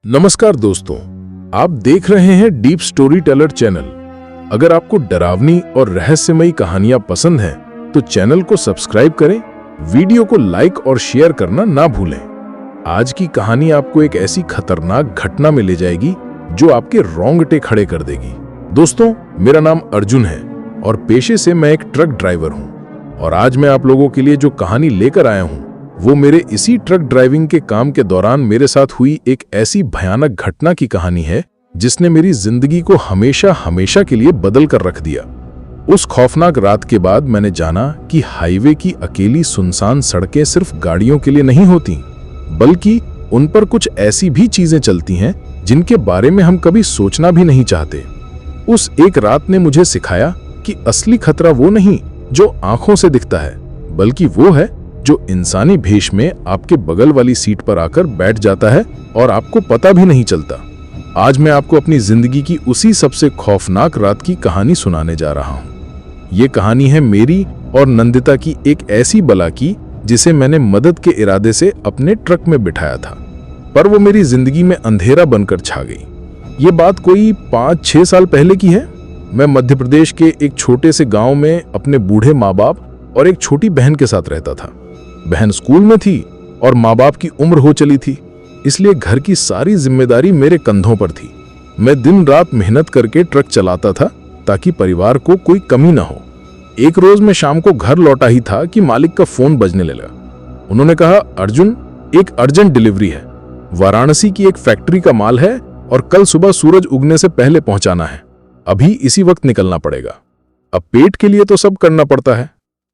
नमस्कार दोस्तों, आप देख रहे हैं डीप स्टोरी टेलर चैनल। अगर आपको डरावनी और रहस्यमयी कहानियां पसंद हैं, तो चैनल को सब्सक्राइब करें, वीडियो को लाइक और शेयर करना ना भूलें। आज की कहानी आपको एक ऐसी खतरनाक घटना में ले जाएगी जो आपके रोंगटे खड़े कर देगी। दोस्तों, मेरा नाम अर्जुन है और पेशे से मैं एक ट्रक ड्राइवर हूं। और आज मैं आप लोगों के लिए जो कहानी लेकर आया हूं, वो मेरे इसी ट्रक ड्राइविंग के काम के दौरान मेरे साथ हुई एक ऐसी भयानक घटना की कहानी है जिसने मेरी जिंदगी को हमेशा हमेशा के लिए बदल कर रख दिया। उस खौफनाक रात के बाद मैंने जाना कि हाईवे की अकेली सुनसान सड़कें सिर्फ गाड़ियों के लिए नहीं होती, बल्कि उन पर कुछ ऐसी भी चीजें चलती हैं जिनके बारे में हम कभी सोचना भी नहीं चाहते। उस एक रात ने मुझे सिखाया कि असली खतरा वो नहीं जो आंखों से दिखता है, बल्कि वो है जो इंसानी भेष में आपके बगल वाली सीट पर आकर बैठ जाता है और आपको पता भी नहीं चलता। आज मैं आपको अपनी जिंदगी की उसी सबसे खौफनाक रात की कहानी सुनाने जा रहा हूं। ये कहानी है मेरी और नंदिता की एक ऐसी बला की जिसे मैंने मदद के इरादे से अपने ट्रक में बिठाया था, पर वो मेरी जिंदगी में अंधेरा बनकर छा गई। ये बात कोई 5-6 साल पहले की है। मैं मध्य प्रदेश के एक छोटे से गांव में अपने बूढ़े माँ बाप और एक छोटी बहन के साथ रहता था। बहन स्कूल में थी और माँ बाप की उम्र हो चली थी, इसलिए घर की सारी जिम्मेदारी मेरे कंधों पर थी। मैं दिन रात मेहनत करके ट्रक चलाता था ताकि परिवार को कोई कमी ना हो। एक रोज मैं शाम को घर लौटा ही था कि मालिक का फोन बजने लगा। उन्होंने कहा, अर्जुन, एक अर्जेंट डिलीवरी है। वाराणसी की एक फैक्ट्री का माल है और कल सुबह सूरज उगने से पहले पहुंचाना है। अभी इसी वक्त निकलना पड़ेगा। अब पेट के लिए तो सब करना पड़ता है।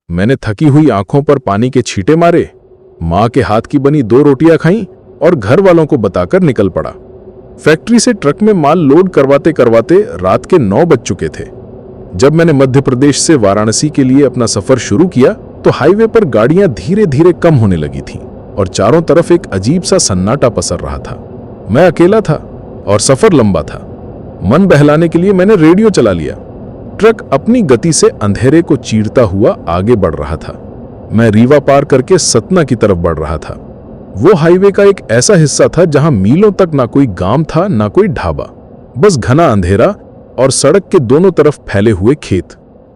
मैंने थकी हुई आंखों पर पानी के छींटे मारे, मां के हाथ की बनी 2 रोटियां खाईं और घर वालों को बताकर निकल पड़ा। फैक्ट्री से ट्रक में माल लोड करवाते करवाते रात के 9 बज चुके थे। जब मैंने मध्य प्रदेश से वाराणसी के लिए अपना सफर शुरू किया तो हाईवे पर गाड़ियां धीरे धीरे कम होने लगी थीं और चारों तरफ एक अजीब सा सन्नाटा पसर रहा था। मैं अकेला था और सफर लंबा था। मन बहलाने के लिए मैंने रेडियो चला लिया। ट्रक अपनी गति से अंधेरे को चीरता हुआ आगे बढ़ रहा था। मैं रीवा पार करके सतना की तरफ बढ़ रहा था। वो हाईवे का एक ऐसा हिस्सा था जहां मीलों तक ना कोई गांव था, ना कोई ढाबा, बस घना अंधेरा और सड़क के दोनों तरफ फैले हुए खेत।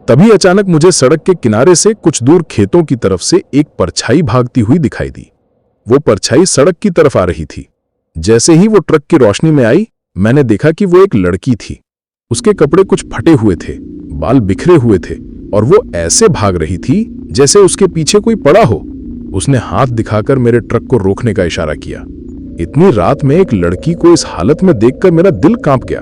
तभी अचानक मुझे सड़क के किनारे से कुछ दूर खेतों की तरफ से एक परछाई भागती हुई दिखाई दी। वो परछाई सड़क की तरफ आ रही थी। जैसे ही वो ट्रक की रोशनी में आई, मैंने देखा कि वो एक लड़की थी। उसके कपड़े कुछ फटे हुए थे, बाल बिखरे हुए थे और वो ऐसे भाग रही थी जैसे उसके पीछे कोई पड़ा हो। उसने हाथ दिखाकर मेरे ट्रक को रोकने का इशारा किया। इतनी रात में एक लड़की को इस हालत में देखकर मेरा दिल कांप गया।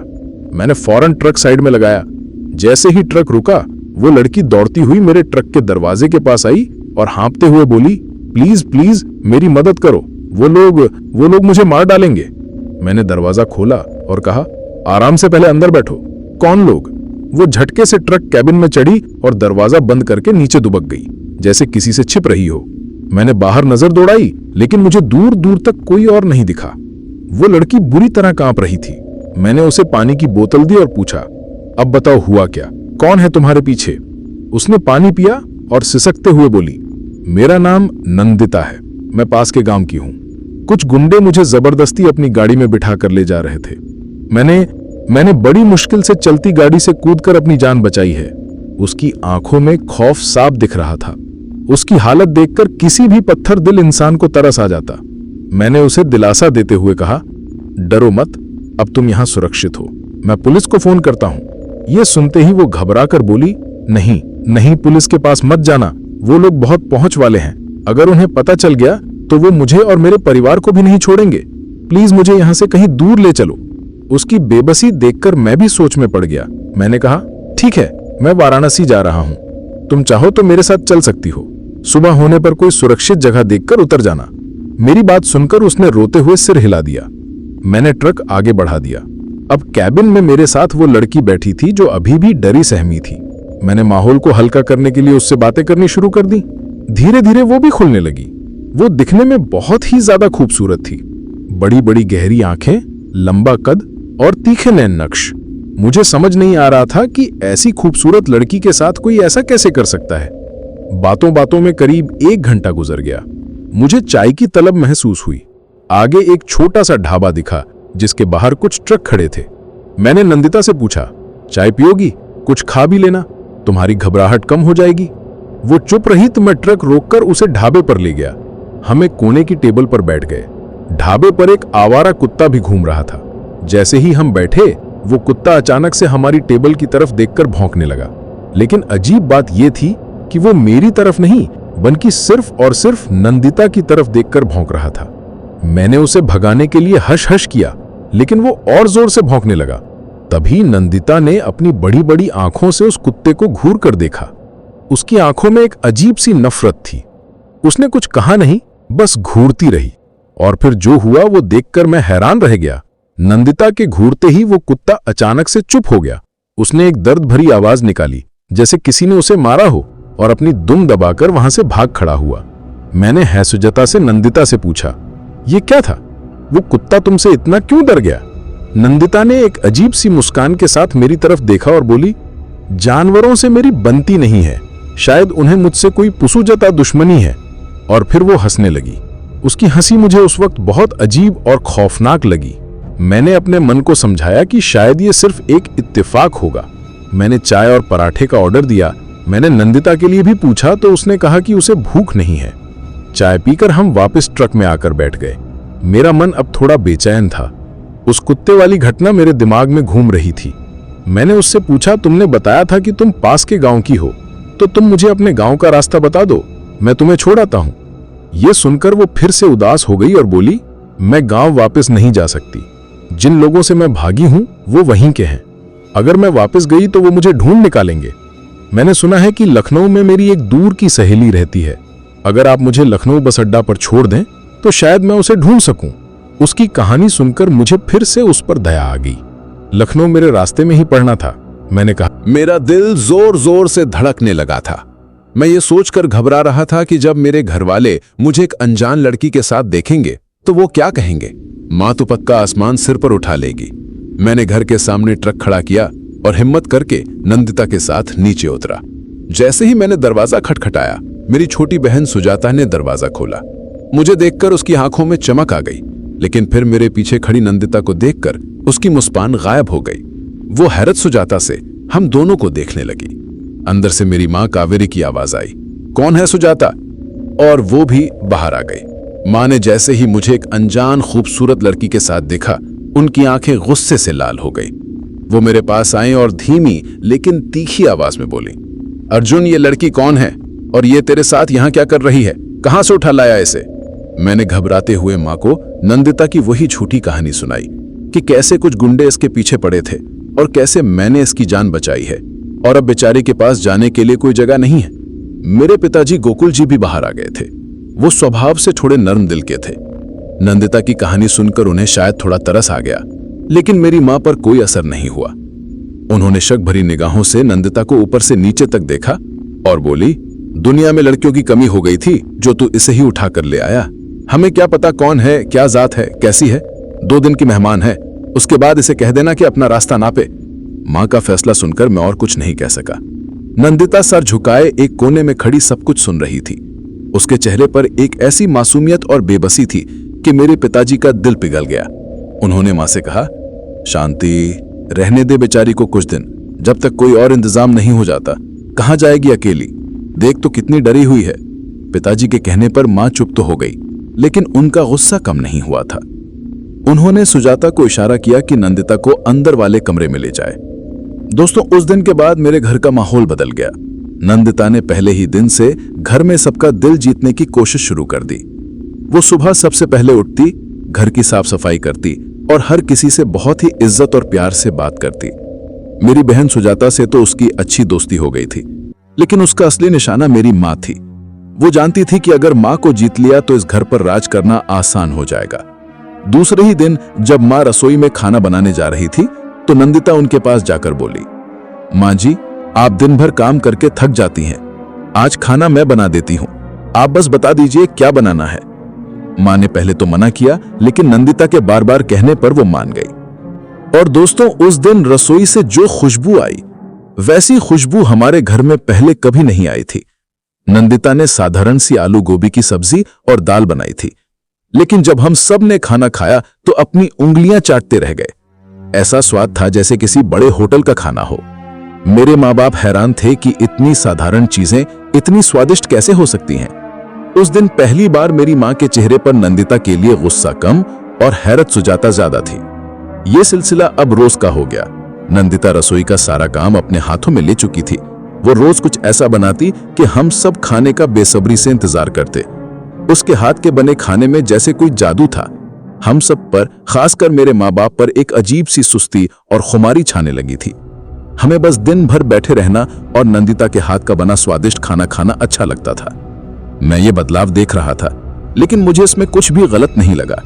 मैंने फौरन ट्रक साइड में लगाया। जैसे ही ट्रक रुका, वो लड़की दौड़ती हुई मेरे ट्रक के दरवाजे के पास आई और हाँफते हुए बोली, प्लीज प्लीज मेरी मदद करो, वो लोग मुझे मार डालेंगे। मैंने दरवाजा खोला और कहा, आराम से पहले अंदर बैठो। कौन लोग? वो झटके से ट्रक कैबिन में चढ़ी और दरवाजा बंद करके नीचे दुबक गई, जैसे किसी से छिप रही हो। मैंने बाहर नजर दौड़ाई, लेकिन मुझे दूर दूर तक कोई और नहीं दिखा। वो लड़की बुरी तरह कांप रही थी। मैंने उसे पानी की बोतल दी और पूछा, अब बताओ हुआ क्या? कौन है तुम्हारे पीछे? उसने पानी पिया और सिसकते हुए बोली, मेरा नाम नंदिता है, मैं पास के गांव की हूं। कुछ गुंडे मुझे जबरदस्ती अपनी गाड़ी में बिठा कर ले जा रहे थे। मैंने बड़ी मुश्किल से चलती गाड़ी से कूदकर अपनी जान बचाई है। उसकी आंखों में खौफ साफ दिख रहा था। उसकी हालत देखकर किसी भी पत्थर दिल इंसान को तरस आ जाता। मैंने उसे दिलासा देते हुए कहा, डरो मत, अब तुम यहां सुरक्षित हो, मैं पुलिस को फोन करता हूं। यह सुनते ही वो घबराकर बोली, नहीं, पुलिस के पास मत जाना, वो लोग बहुत पहुंच वाले हैं। अगर उन्हें पता चल गया तो वो मुझे और मेरे परिवार को भी नहीं छोड़ेंगे। प्लीज मुझे यहां से कहीं दूर ले चलो। उसकी बेबसी देखकर मैं भी सोच में पड़ गया। मैंने कहा, ठीक है, मैं वाराणसी जा रहा हूं, तुम चाहो तो मेरे साथ चल सकती हो। सुबह होने पर कोई सुरक्षित जगह देखकर उतर जाना। मेरी बात सुनकर उसने रोते हुए सिर हिला दिया। मैंने ट्रक आगे बढ़ा दिया। अब कैबिन में मेरे साथ वो लड़की बैठी थी जो अभी भी डरी सहमी थी। मैंने माहौल को हल्का करने के लिए उससे बातें करनी शुरू कर दी। धीरे धीरे वो भी खुलने लगी। वो दिखने में बहुत ही ज्यादा खूबसूरत थी। बड़ी बड़ी गहरी आंखें, लंबा कद और तीखे नैन नक्श। मुझे समझ नहीं आ रहा था कि ऐसी खूबसूरत लड़की के साथ कोई ऐसा कैसे कर सकता है। बातों बातों में करीब 1 घंटा गुजर गया। मुझे चाय की तलब महसूस हुई। आगे एक छोटा सा ढाबा दिखा जिसके बाहर कुछ ट्रक खड़े थे। मैंने नंदिता से पूछा, चाय पियोगी? कुछ खा भी लेना, तुम्हारी घबराहट कम हो जाएगी। वो चुप रही तो मैं ट्रक रोककर उसे ढाबे पर ले गया। हम एक कोने की टेबल पर बैठ गए। ढाबे पर एक आवारा कुत्ता भी घूम रहा था। जैसे ही हम बैठे, वो कुत्ता अचानक से हमारी टेबल की तरफ देखकर भौंकने लगा। लेकिन अजीब बात यह थी कि वो मेरी तरफ नहीं, बल्कि सिर्फ और सिर्फ नंदिता की तरफ देखकर भौंक रहा था। मैंने उसे भगाने के लिए हश हश किया, लेकिन वो और जोर से भौंकने लगा। तभी नंदिता ने अपनी बड़ी बड़ी आंखों से उस कुत्ते को घूर कर देखा। उसकी आंखों में एक अजीब सी नफरत थी। उसने कुछ कहा नहीं, बस घूरती रही। और फिर जो हुआ वो देखकर मैं हैरान रह गया। नंदिता के घूरते ही वो कुत्ता अचानक से चुप हो गया। उसने एक दर्द भरी आवाज निकाली, जैसे किसी ने उसे मारा हो, और अपनी दुम दबाकर वहां से भाग खड़ा हुआ। मैंने हैसुजता से नंदिता से पूछा, ये क्या था? वो कुत्ता तुमसे इतना क्यों डर गया? नंदिता ने एक अजीब सी मुस्कान के साथ मेरी तरफ देखा और बोली, जानवरों से मेरी बनती नहीं है, शायद उन्हें मुझसे कोई पुसुजता दुश्मनी है। और फिर वो हंसने लगी। उसकी हंसी मुझे उस वक्त बहुत अजीब और खौफनाक लगी। मैंने अपने मन को समझाया कि शायद ये सिर्फ एक इत्तेफाक होगा। मैंने चाय और पराठे का ऑर्डर दिया। मैंने नंदिता के लिए भी पूछा तो उसने कहा कि उसे भूख नहीं है। चाय पीकर हम वापस ट्रक में आकर बैठ गए। मेरा मन अब थोड़ा बेचैन था। उस कुत्ते वाली घटना मेरे दिमाग में घूम रही थी। मैंने उससे पूछा, तुमने बताया था कि तुम पास के गांव की हो, तो तुम मुझे अपने गांव का रास्ता बता दो, मैं तुम्हें छोड़ आता हूं। यह सुनकर वो फिर से उदास हो गई और बोली, मैं गांव वापस नहीं जा सकती। जिन लोगों से मैं भागी हूं वो वहीं के हैं। अगर मैं वापस गई तो वो मुझे ढूंढ निकालेंगे। मैंने सुना है कि लखनऊ में मेरी एक दूर की सहेली रहती है। अगर आप मुझे लखनऊ बस अड्डा पर छोड़ दें तो शायद मैं उसे ढूंढ सकूं। उसकी कहानी सुनकर मुझे फिर से उस पर दया आ गई। लखनऊ मेरे रास्ते में ही पड़ना था। मैंने कहा, मेरा दिल जोर जोर से धड़कने लगा था। मैं ये सोचकर घबरा रहा था कि जब मेरे घरवाले मुझे एक अनजान लड़की के साथ देखेंगे तो वो क्या कहेंगे। माँ तो पक्का आसमान सिर पर उठा लेगी। मैंने घर के सामने ट्रक खड़ा किया और हिम्मत करके नंदिता के साथ नीचे उतरा। जैसे ही मैंने दरवाजा खटखटाया, मेरी छोटी बहन सुजाता ने दरवाजा खोला। मुझे देखकर उसकी आंखों में चमक आ गई, लेकिन फिर मेरे पीछे खड़ी नंदिता को देखकर उसकी मुस्कान गायब हो गई। वो हैरत सुजाता से हम दोनों को देखने लगी। अंदर से मेरी माँ कावेरी की आवाज आई, कौन है सुजाता? और वो भी बाहर आ गई। माँ ने जैसे ही मुझे एक अनजान खूबसूरत लड़की के साथ देखा, उनकी आंखें गुस्से से लाल हो गई। वो मेरे पास आई और धीमी लेकिन तीखी आवाज में बोली, अर्जुन, ये लड़की कौन है और ये तेरे साथ यहाँ क्या कर रही है? कहां से उठा लाया इसे? मैंने घबराते हुए माँ को नंदिता की वही झूठी कहानी सुनाई कि कैसे कुछ गुंडे इसके पीछे पड़े थे और कैसे मैंने इसकी जान बचाई है और अब बेचारी के पास जाने के लिए कोई जगह नहीं है। मेरे पिताजी गोकुल जी भी बाहर आ गए थे। वो स्वभाव से थोड़े नर्म दिल के थे। नंदिता की कहानी सुनकर उन्हें शायद थोड़ा तरस आ गया, लेकिन मेरी माँ पर कोई असर नहीं हुआ। उन्होंने शक भरी निगाहों से नंदिता को ऊपर से नीचे तक देखा और बोली, दुनिया में लड़कियों की कमी हो गई थी जो तू इसे ही उठा कर ले आया। हमें क्या पता कौन है, क्या जात है, कैसी है। 2 दिन की मेहमान है, उसके बाद इसे कह देना कि अपना रास्ता नापे। माँ का फैसला सुनकर मैं और कुछ नहीं कह सका। नंदिता सर झुकाए एक कोने में खड़ी सब कुछ सुन रही थी। उसके चेहरे पर एक ऐसी मासूमियत और बेबसी थी कि मेरे पिताजी का दिल पिघल गया। उन्होंने माँ से कहा, शांति, रहने दे बेचारी को कुछ दिन, जब तक कोई और इंतजाम नहीं हो जाता। कहाँ जाएगी अकेली? देख तो कितनी डरी हुई है। पिताजी के कहने पर माँ चुप तो हो गई, लेकिन उनका गुस्सा कम नहीं हुआ था। उन्होंने सुजाता को इशारा किया कि नंदिता को अंदर वाले कमरे में ले जाए। दोस्तों, उस दिन के बाद मेरे घर का माहौल बदल गया। नंदिता ने पहले ही दिन से घर में सबका दिल जीतने की कोशिश शुरू कर दी। वो सुबह सबसे पहले उठती, घर की साफ सफाई करती और हर किसी से बहुत ही इज्जत और प्यार से बात करती। मेरी बहन सुजाता से तो उसकी अच्छी दोस्ती हो गई थी, लेकिन उसका असली निशाना मेरी माँ थी। वो जानती थी कि अगर माँ को जीत लिया तो इस घर पर राज करना आसान हो जाएगा। दूसरे ही दिन जब माँ रसोई में खाना बनाने जा रही थी तो नंदिता उनके पास जाकर बोली, माँ जी, आप दिन भर काम करके थक जाती हैं, आज खाना मैं बना देती हूँ, आप बस बता दीजिए क्या बनाना है। माँ ने पहले तो मना किया, लेकिन नंदिता के बार बार कहने पर वो मान गई। और दोस्तों, उस दिन रसोई से जो खुशबू आई, वैसी खुशबू हमारे घर में पहले कभी नहीं आई थी। नंदिता ने साधारण सी आलू गोभी की सब्जी और दाल बनाई थी, लेकिन जब हम सब ने खाना खाया तो अपनी उंगलियां चाटते रह गए। ऐसा स्वाद था जैसे किसी बड़े होटल का खाना हो। मेरे माँ बाप हैरान थे कि इतनी साधारण चीजें इतनी स्वादिष्ट कैसे हो सकती हैं। उस दिन पहली बार मेरी माँ के चेहरे पर नंदिता के लिए गुस्सा कम और हैरत सुजाता ज्यादा थी। ये सिलसिला अब रोज का हो गया। नंदिता रसोई का सारा काम अपने हाथों में ले चुकी थी। वो रोज कुछ ऐसा बनाती कि हम सब खाने का बेसब्री से इंतजार करते। उसके हाथ के बने खाने में जैसे कोई जादू था। हम सब पर, खासकर मेरे माँ बाप पर, एक अजीब सी सुस्ती और खुमारी छाने लगी थी। हमें बस दिन भर बैठे रहना और नंदिता के हाथ का बना स्वादिष्ट खाना खाना अच्छा लगता था। मैं ये बदलाव देख रहा था, लेकिन मुझे इसमें कुछ भी गलत नहीं लगा।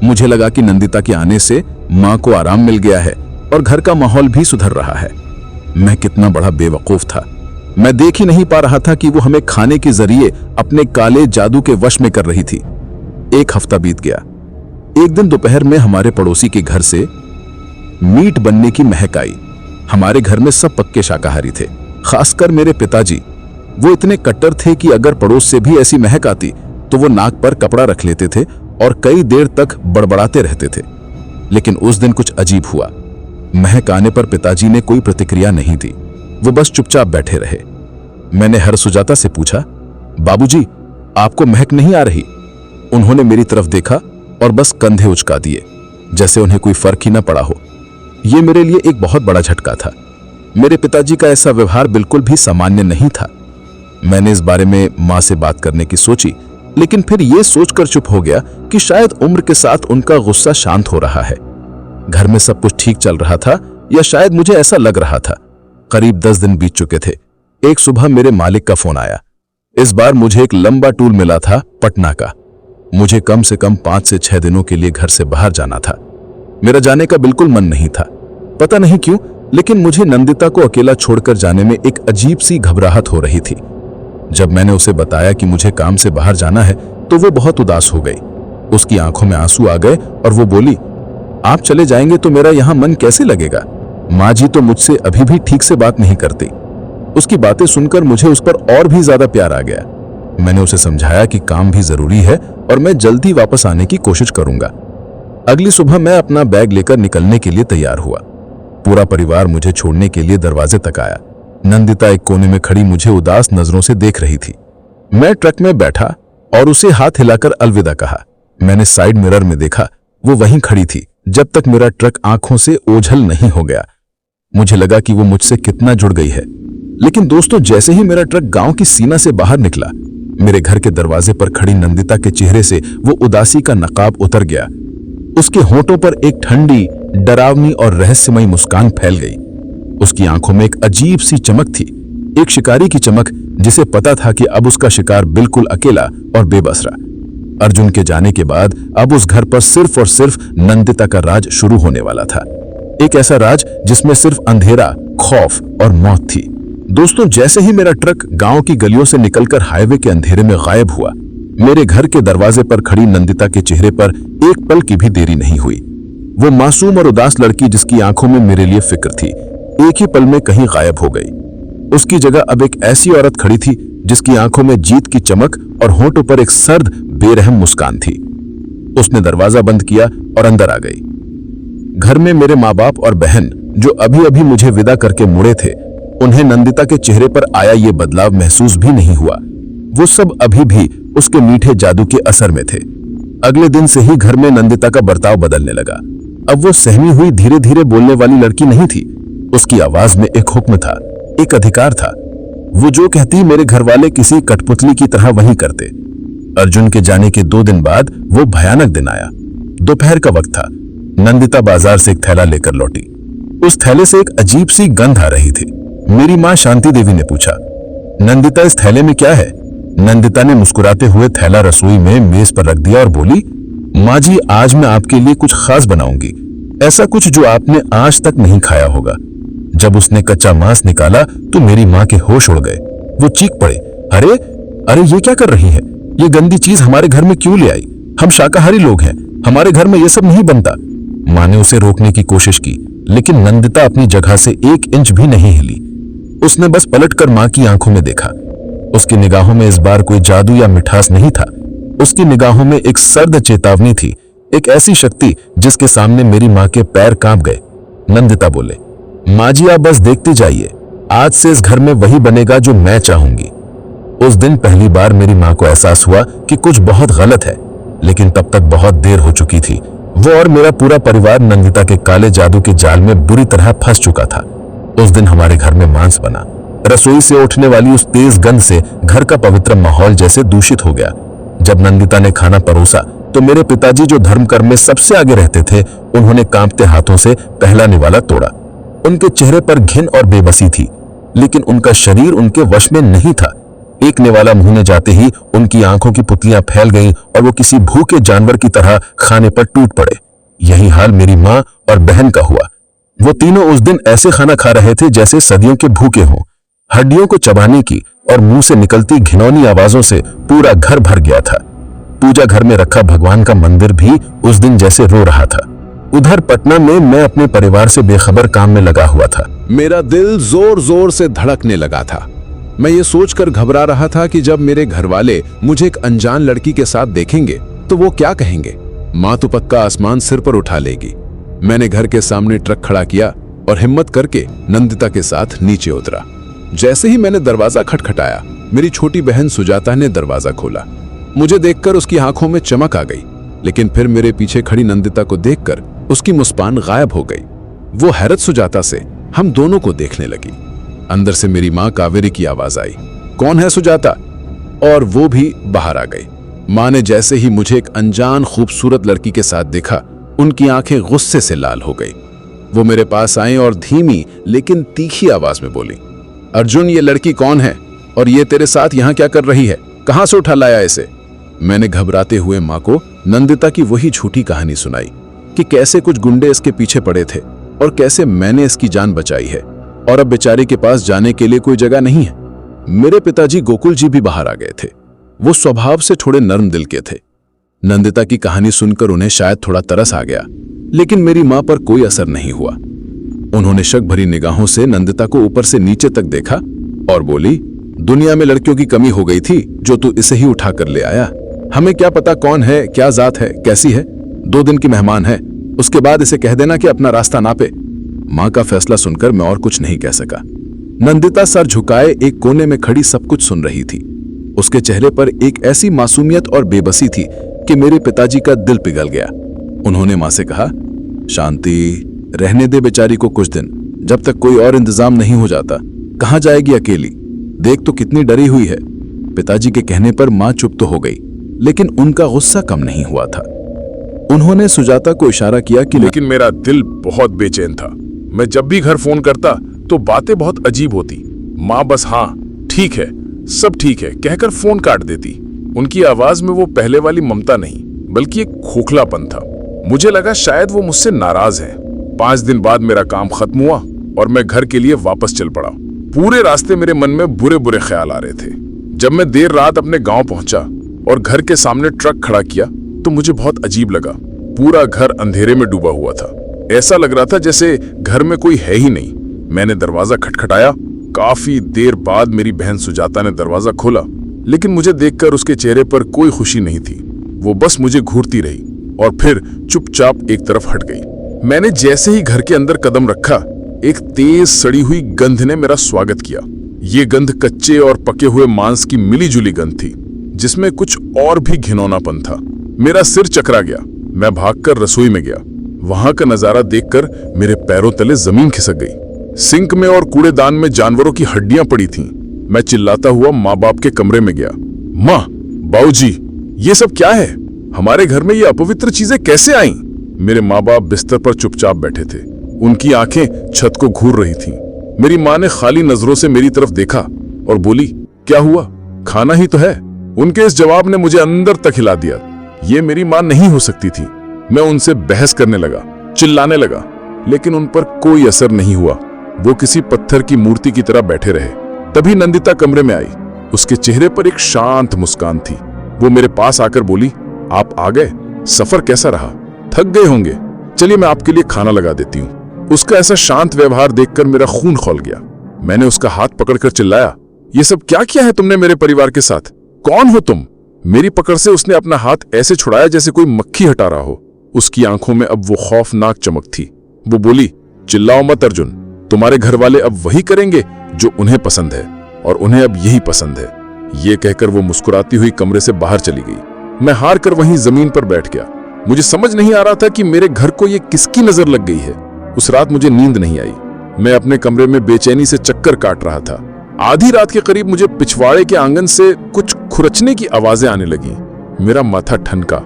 मुझे लगा कि नंदिता के आने से माँ को आराम मिल गया है और घर का माहौल भी सुधर रहा है। मैं कितना बड़ा बेवकूफ था। मैं देख ही नहीं पा रहा था कि वो हमें खाने के जरिए अपने काले जादू के वश में कर रही थी। एक हफ्ता बीत गया। एक दिन दोपहर में हमारे पड़ोसी के घर से मीट बनने की महक आई। हमारे घर में सब पक्के शाकाहारी थे, खासकर मेरे पिताजी। वो इतने कट्टर थे कि अगर पड़ोस से भी ऐसी महक आती तो वो नाक पर कपड़ा रख लेते थे और कई देर तक बड़बड़ाते रहते थे। लेकिन उस दिन कुछ अजीब हुआ। महक आने पर पिताजी ने कोई प्रतिक्रिया नहीं दी। वो बस चुपचाप बैठे रहे। मैंने हर सुजाता से पूछा, बाबूजी, आपको महक नहीं आ रही? उन्होंने मेरी तरफ देखा और बस कंधे उचका दिए, जैसे उन्हें कोई फर्क ही न पड़ा हो। यह मेरे लिए एक बहुत बड़ा झटका था। मेरे पिताजी का ऐसा व्यवहार बिल्कुल भी सामान्य नहीं था। मैंने इस बारे में मां से बात करने की सोची, लेकिन फिर यह सोचकर चुप हो गया कि शायद उम्र के साथ उनका गुस्सा शांत हो रहा है। घर में सब कुछ ठीक चल रहा था, या शायद मुझे ऐसा लग रहा था। करीब 10 दिन बीत चुके थे। एक सुबह मेरे मालिक का फोन आया। इस बार मुझे एक लंबा टूर मिला था पटना का। मुझे कम से कम 5 से 6 दिनों के लिए घर से बाहर जाना था। मेरा जाने का बिल्कुल मन नहीं था, पता नहीं क्यों, लेकिन मुझे नंदिता को अकेला छोड़कर जाने में एक अजीब सी घबराहट हो रही थी। जब मैंने उसे बताया कि मुझे काम से बाहर जाना है तो वो बहुत उदास हो गई। उसकी आंखों में आंसू आ गए और वो बोली, आप चले जाएंगे तो मेरा यहां मन कैसे लगेगा? माँ जी तो मुझसे अभी भी ठीक से बात नहीं करती। उसकी बातें सुनकर मुझे उस पर और भी ज्यादा प्यार आ गया। मैंने उसे समझाया कि काम भी जरूरी है और मैं जल्दी वापस आने की कोशिश करूंगा। अगली सुबह मैं अपना बैग लेकर निकलने के लिए तैयार हुआ। पूरा परिवार मुझे छोड़ने के लिए दरवाजे तक आया। नंदिता एक कोने में खड़ी मुझे उदास नजरों से देख रही थी। मैं ट्रक में बैठा और उसे हाथ हिलाकर अलविदा कहा। मैंने साइड मिरर में देखा, वो वहीं खड़ी थी जब तक मेरा ट्रक आंखों से ओझल नहीं हो गया। मुझे लगा कि वो मुझसे कितना जुड़ गई है। लेकिन दोस्तों, जैसे ही मेरा ट्रक गांव की सीमा से बाहर निकला, मेरे घर के दरवाजे पर खड़ी नंदिता के चेहरे से वो उदासी का नकाब उतर गया। उसके होंठों पर एक ठंडी, डरावनी और रहस्यमयी मुस्कान फैल गई। उसकी आंखों में एक अजीब सी चमक थी, एक शिकारी की चमक, जिसे पता था कि अब उसका शिकार बिल्कुल अकेला और बेबस रहा। अर्जुन के जाने के बाद अब उस घर पर सिर्फ और सिर्फ नंदिता का राज शुरू होने वाला था। एक ऐसा राज जिसमें सिर्फ अंधेरा, खौफ और मौत थी। दोस्तों, जैसे ही मेरा ट्रक गांव की गलियों से निकलकर हाईवे के अंधेरे में गायब हुआ, मेरे घर के दरवाजे पर खड़ी नंदिता के चेहरे पर एक पल की भी देरी नहीं हुई। वो मासूम और उदास लड़की जिसकी आंखों में मेरे लिए फिक्र थी, एक ही पल में कहीं गायब हो गई। उसकी जगह अब एक ऐसी औरत खड़ी थी जिसकी आंखों में जीत की चमक और होंठों पर एक सर्द, बेरहम मुस्कान थी। उसने दरवाजा बंद किया और अंदर आ गई। घर में मेरे माँ बाप और बहन, जो अभी अभी मुझे विदा करके मुड़े थे, उन्हें नंदिता के चेहरे पर आया ये बदलाव महसूस भी नहीं हुआ। वो सब अभी भी उसके मीठे जादू के असर में थे। अगले दिन से ही घर में नंदिता का बर्ताव बदलने लगा। अब वो सहमी हुई, धीरे धीरे बोलने वाली लड़की नहीं थी। उसकी आवाज में एक हुक्म था, एक अधिकार था। वो जो कहती, मेरे घरवाले किसी कठपुतली की तरह वही करते। अर्जुन के जाने के 2 दिन बाद वो भयानक दिन आया। दोपहर का वक्त था। नंदिता बाजार से एक थैला लेकर लौटी। उस थैले से एक अजीब सी गंध आ रही थी। मेरी माँ शांति देवी ने पूछा, नंदिता, इस थैले में क्या है? नंदिता ने मुस्कुराते हुए थैला रसोई में मेज पर रख दिया और बोली, माँ जी, आज मैं आपके लिए कुछ खास बनाऊंगी, ऐसा कुछ जो आपने आज तक नहीं खाया होगा। जब उसने कच्चा मांस निकाला तो मेरी माँ के होश उड़ गए। वो चीख पड़े, अरे अरे, ये क्या कर रही है? ये गंदी चीज हमारे घर में क्यों ले आई? हम शाकाहारी लोग हैं, हमारे घर में ये सब नहीं बनता। माँ ने उसे रोकने की कोशिश की, लेकिन नंदिता अपनी जगह से 1 इंच भी नहीं हिली। उसने बस पलटकर माँ की आंखों में देखा। उसकी निगाहों में इस बार कोई जादू या मिठास नहीं था, उसकी निगाहों में एक सर्द चेतावनी थी, एक ऐसी शक्ति जिसके सामने मेरी मां के पैर कांप गए। नंदिता बोले, माँ जी आप बस देखते जाइए, आज से इस घर में वही बनेगा जो मैं चाहूंगी। उस दिन पहली बार मेरी मां को एहसास हुआ कि कुछ बहुत गलत है, लेकिन तब तक बहुत देर हो चुकी थी। वो और मेरा पूरा परिवार नंदिता के काले जादू के जाल में बुरी तरह फंस चुका था। उस दिन हमारे घर में मांस बना। रसोई से उठने वाली उस तेज गंध से घर का पवित्र माहौल जैसे दूषित हो गया। जब नंदिता ने खाना परोसा तो मेरे पिताजी, जो धर्म कर्म में सबसे आगे रहते थे, उन्होंने कांपते हाथों से पहला निवाला तोड़ा। उनके चेहरे पर घिन और बेबसी थी, लेकिन उनका शरीर उनके वश में नहीं था। एक निवाला मुंह में जाते ही उनकी आंखों की पुतलियां फैल गईं और वो किसी भूखे जानवर की तरह खाने पर टूट पड़े। यही हाल मेरी मां और बहन का हुआ। वो तीनों उस दिन ऐसे खाना खा रहे थे जैसे सदियों के भूखे हों। हड्डियों को चबाने की और मुंह से निकलती घिनौनी आवाजों से पूरा घर भर गया था। पूजा घर में रखा भगवान का मंदिर भी उस दिन जैसे रो रहा था। उधर पटना में मैं अपने परिवार से बेखबर काम में लगा हुआ था। मेरा दिल जोर जोर से धड़कने लगा था। मैं ये सोचकर घबरा रहा था कि जब मेरे घर वाले मुझे एक अनजान लड़की के साथ देखेंगे तो वो क्या कहेंगे। माँ तो पक्का आसमान सिर पर उठा लेगी। मैंने घर के सामने ट्रक खड़ा किया और हिम्मत करके नंदिता के साथ नीचे उतरा। जैसे ही मैंने दरवाजा खटखटाया, मेरी छोटी बहन सुजाता ने दरवाजा खोला। मुझे देखकर उसकी आंखों में चमक आ गई, लेकिन फिर मेरे पीछे खड़ी नंदिता को देखकर उसकी मुस्कान गायब हो गई। वो हैरत सुजाता से हम दोनों को देखने लगी। अंदर से मेरी माँ कावेरी की आवाज आई, कौन है सुजाता? और वो भी बाहर आ गई। माँ ने जैसे ही मुझे एक अनजान खूबसूरत लड़की के साथ देखा, उनकी आंखें गुस्से से लाल हो गई। वो मेरे पास आई और धीमी लेकिन तीखी आवाज में बोली, अर्जुन, ये लड़की कौन है और ये तेरे साथ यहाँ क्या कर रही है? कहां से उठा लाया इसे? मैंने घबराते हुए माँ को नंदिता की वही झूठी कहानी सुनाई कि कैसे कुछ गुंडे इसके पीछे पड़े थे और कैसे मैंने इसकी जान बचाई है और अब बेचारी के पास जाने के लिए कोई जगह नहीं है। मेरे पिताजी गोकुल जी भी बाहर आ गए थे। वो स्वभाव से थोड़े नर्म दिल के थे। नंदिता की कहानी सुनकर उन्हें शायद थोड़ा तरस आ गया, लेकिन मेरी मां पर कोई असर नहीं हुआ। उन्होंने शक भरी निगाहों से नंदिता को ऊपर से नीचे तक देखा और बोली, दुनिया में लड़कियों की कमी हो गई थी जो तू इसे ही उठा कर ले आया। हमें क्या पता कौन है, क्या जात है, कैसी है। 2 दिन की मेहमान है, उसके बाद इसे कह देना कि अपना रास्ता नापे। मां का फैसला सुनकर मैं और कुछ नहीं कह सका। नंदिता सर झुकाए एक कोने में खड़ी सब कुछ सुन रही थी। उसके चेहरे पर एक ऐसी मासूमियत और बेबसी थी कि मेरे पिताजी का दिल पिघल गया। उन्होंने मां से कहा, शांति, रहने दे बेचारी को कुछ दिन, जब तक कोई और इंतजाम नहीं हो जाता। कहां जाएगी अकेली? देख तो कितनी डरी हुई है। पिताजी के कहने पर मां चुप तो हो गई, लेकिन उनका गुस्सा कम नहीं हुआ था। उन्होंने सुजाता को इशारा किया कि लेकिन मेरा दिल बहुत बेचैन था। मैं जब भी घर फोन करता तो बातें बहुत अजीब होती। माँ बस हाँ ठीक है, सब ठीक है कहकर फोन काट देती। उनकी आवाज में वो पहले वाली ममता नहीं, बल्कि एक खोखलापन था। मुझे लगा शायद वो मुझसे नाराज है। 5 दिन बाद मेरा काम खत्म हुआ और मैं घर के लिए वापस चल पड़ा। पूरे रास्ते मेरे मन में बुरे बुरे ख्याल आ रहे थे। जब मैं देर रात अपने गांव पहुंचा और घर के सामने ट्रक खड़ा किया तो मुझे बहुत अजीब लगा। पूरा घर अंधेरे में डूबा हुआ था। ऐसा लग रहा था जैसे घर में कोई है ही नहीं। मैंने दरवाजा खटखटाया। काफी देर बाद मेरी बहन सुजाता ने दरवाजा खोला, लेकिन मुझे देखकर उसके चेहरे पर कोई खुशी नहीं थी। वो बस मुझे घूरती रही और फिर चुपचाप एक तरफ हट गई। मैंने जैसे ही घर के अंदर कदम रखा, एक तेज सड़ी हुई गंध ने मेरा स्वागत किया। ये गंध कच्चे और पके हुए मांस की मिलीजुली गंध थी, जिसमें कुछ और भी घिनौनापन था। मेरा सिर चकरा गया। मैं भागकर रसोई में गया। वहां का नजारा देखकर मेरे पैरों तले जमीन खिसक गई। सिंक में और कूड़ेदान में जानवरों की हड्डियां पड़ी थीं। मैं चिल्लाता हुआ माँ बाप के कमरे में गया। माँ, बाबूजी, ये सब क्या है? हमारे घर में ये अपवित्र चीजें कैसे आईं? मेरे माँ बाप बिस्तर पर चुपचाप बैठे थे। उनकी आंखें छत को घूर रही थीं। मेरी माँ ने खाली नजरों से मेरी तरफ देखा और बोली, क्या हुआ? खाना ही तो है। उनके इस जवाब ने मुझे अंदर तक हिला दिया। ये मेरी माँ नहीं हो सकती थी। मैं उनसे बहस करने लगा, चिल्लाने लगा, लेकिन उन पर कोई असर नहीं हुआ। वो किसी पत्थर की मूर्ति की तरह बैठे रहे। तभी नंदिता कमरे में आई। उसके चेहरे पर एक शांत मुस्कान थी। वो मेरे पास आकर बोली, आप आ गए? सफर कैसा रहा? थक गए होंगे, चलिए मैं आपके लिए खाना लगा देती हूँ। उसका ऐसा शांत व्यवहार देखकर मेरा खून खौल गया। मैंने उसका हाथ पकड़कर चिल्लाया, ये सब क्या किया है तुमने मेरे परिवार के साथ? कौन हो तुम? मेरी पकड़ से उसने अपना हाथ ऐसे छुड़ाया जैसे कोई मक्खी हटा रहा हो। उसकी आंखों में अब वो खौफनाक चमक थी। वो बोली, चिल्लाओ मत अर्जुन, तुम्हारे घर वाले अब वही करेंगे जो उन्हें पसंद है और उन्हें अब यही पसंद है। ये कहकर वो मुस्कुराती हुई कमरे से बाहर चली गई। मैं हार कर वहीं जमीन पर बैठ गया। मुझे समझ नहीं आ रहा था कि मेरे घर को ये किसकी नजर लग गई है। उस रात मुझे नींद नहीं आई। मैं अपने कमरे में बेचैनी से चक्कर काट रहा था। आधी रात के करीब मुझे पिछवाड़े के आंगन से कुछ खुरचने की आवाजें आने लगी। मेरा माथा ठनका।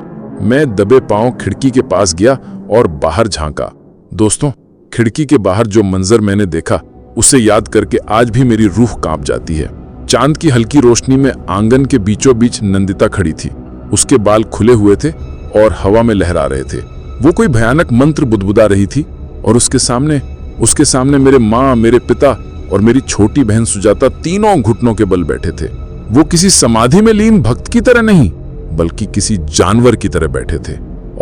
मैं दबे पांव खिड़की के पास गया और बाहर झांका। दोस्तों, खिड़की के बाहर जो मंजर मैंने देखा उसे याद करके आज भी मेरी रूह कांप जाती है। चांद की हल्की रोशनी में आंगन के बीचों बीच नंदिता खड़ी थी। उसके बाल खुले हुए थे और हवा में लहरा रहे थे। वो कोई भयानक मंत्र बुदबुदा रही थी और उसके सामने मेरे माँ, मेरे पिता और मेरी छोटी बहन सुजाता तीनों घुटनों के बल बैठे थे। वो किसी समाधि में लीन भक्त की तरह नहीं, बल्कि किसी जानवर की तरह बैठे थे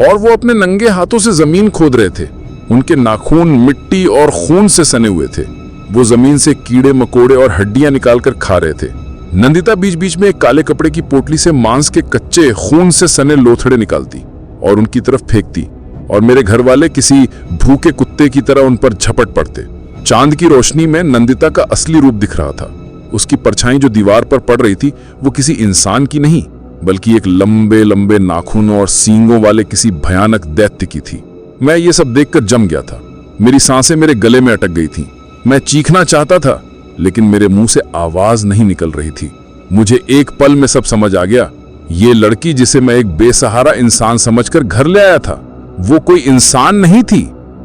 और वो अपने नंगे हाथों से जमीन खोद रहे थे। उनके नाखून मिट्टी और खून से सने हुए थे। वो जमीन से कीड़े मकोड़े और हड्डियां निकालकर खा रहे थे। नंदिता बीच बीच में एक काले कपड़े की पोटली से मांस के कच्चे खून से सने लोथड़े निकालती और उनकी तरफ फेंकती, और मेरे घर वाले किसी भूखे कुत्ते की तरह उन पर झपट पड़ते। चांद की रोशनी में नंदिता का असली रूप दिख रहा था। उसकी परछाई जो दीवार पर पड़ रही थी वो किसी इंसान की नहीं, बल्कि एक लंबे लंबे नाखूनों और सींगों वाले किसी भयानक दैत्य की थी। मैं ये सब देखकर जम गया था। मेरी सांसें मेरे गले में अटक गई थीं। मैं चीखना चाहता था, लेकिन मेरे मुंह से आवाज नहीं निकल रही थी। मुझे एक पल में सब समझ आ गया। ये लड़की जिसे मैं एक बेसहारा इंसान समझकर घर ले आया था, वो कोई इंसान नहीं थी।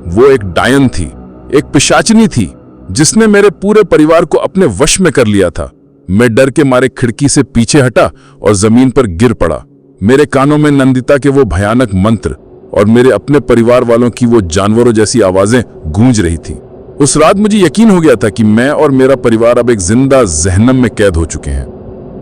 वो एक डायन थी, एक पिशाचिनी थी, जिसने मेरे पूरे परिवार को अपने वश में कर लिया था। मैं डर के मारे खिड़की से पीछे हटा और जमीन पर गिर पड़ा। मेरे कानों में नंदिता के वो भयानक मंत्र और मेरे अपने परिवार वालों की वो जानवरों जैसी आवाजें गूंज रही थीं। उस रात मुझे यकीन हो गया था कि मैं और मेरा परिवार अब एक जिंदा जहन्नम में कैद हो चुके हैं।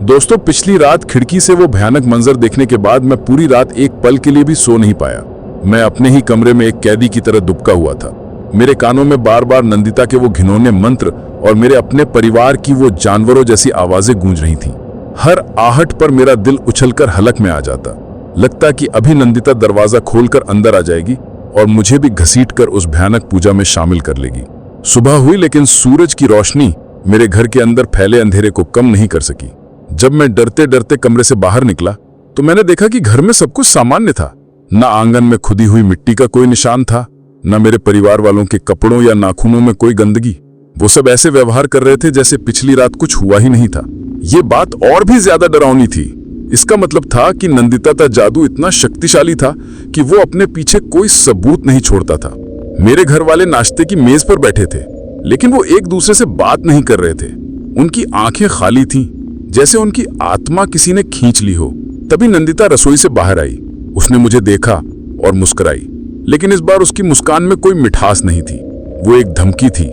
दोस्तों, पिछली रात खिड़की से वो भयानक मंजर देखने के बाद मैं पूरी रात एक पल के लिए भी सो नहीं पाया। मैं अपने ही कमरे में एक कैदी की तरह दुबका हुआ था। मेरे कानों में बार बार नंदिता के वो घिनौने मंत्र और मेरे अपने परिवार की वो जानवरों जैसी आवाजें गूंज रही थीं। हर आहट पर मेरा दिल उछलकर हलक में आ जाता। लगता कि अभी नंदिता दरवाजा खोलकर अंदर आ जाएगी और मुझे भी घसीटकर उस भयानक पूजा में शामिल कर लेगी। सुबह हुई, लेकिन सूरज की रोशनी मेरे घर के अंदर फैले अंधेरे को कम नहीं कर सकी। जब मैं डरते डरते कमरे से बाहर निकला तो मैंने देखा कि घर में सब कुछ सामान्य था। न आंगन में खुदी हुई मिट्टी का कोई निशान था, न मेरे परिवार वालों के कपड़ों या नाखूनों में कोई गंदगी। वो सब ऐसे व्यवहार कर रहे थे जैसे पिछली रात कुछ हुआ ही नहीं था। ये बात और भी ज्यादा डरावनी थी। इसका मतलब था कि नंदिता का जादू इतना शक्तिशाली था कि वो अपने पीछे कोई सबूत नहीं छोड़ता था। मेरे घर वाले नाश्ते की मेज पर बैठे थे, लेकिन वो एक दूसरे से बात नहीं कर रहे थे। उनकी आंखें खाली थीं, जैसे उनकी आत्मा किसी ने खींच ली हो। तभी नंदिता रसोई से बाहर आई। उसने मुझे देखा और मुस्कुराई, लेकिन इस बार उसकी मुस्कान में कोई मिठास नहीं थी। वो एक धमकी थी।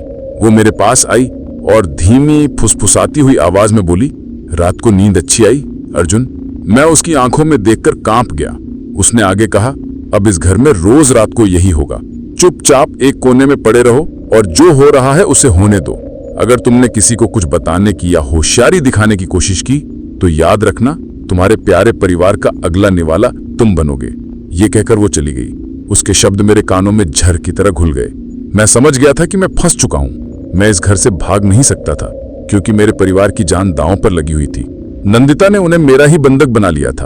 वो मेरे पास आई और धीमी फुसफुसाती हुई आवाज में बोली, रात को नींद अच्छी आई अर्जुन? मैं उसकी आंखों में देखकर कांप गया। उसने आगे कहा, अब इस घर में रोज रात को यही होगा। चुपचाप एक कोने में पड़े रहो और जो हो रहा है उसे होने दो। अगर तुमने किसी को कुछ बताने की या होशियारी दिखाने की कोशिश की तो याद रखना, तुम्हारे प्यारे परिवार का अगला निवाला तुम बनोगे। ये कहकर वो चली गई। उसके शब्द मेरे कानों में झर की तरह घुल गए। मैं समझ गया था कि मैं फंस चुका हूं। मैं इस घर से भाग नहीं सकता था, क्योंकि मेरे परिवार की जान दांव पर लगी हुई थी। नंदिता ने उन्हें मेरा ही बंधक बना लिया था।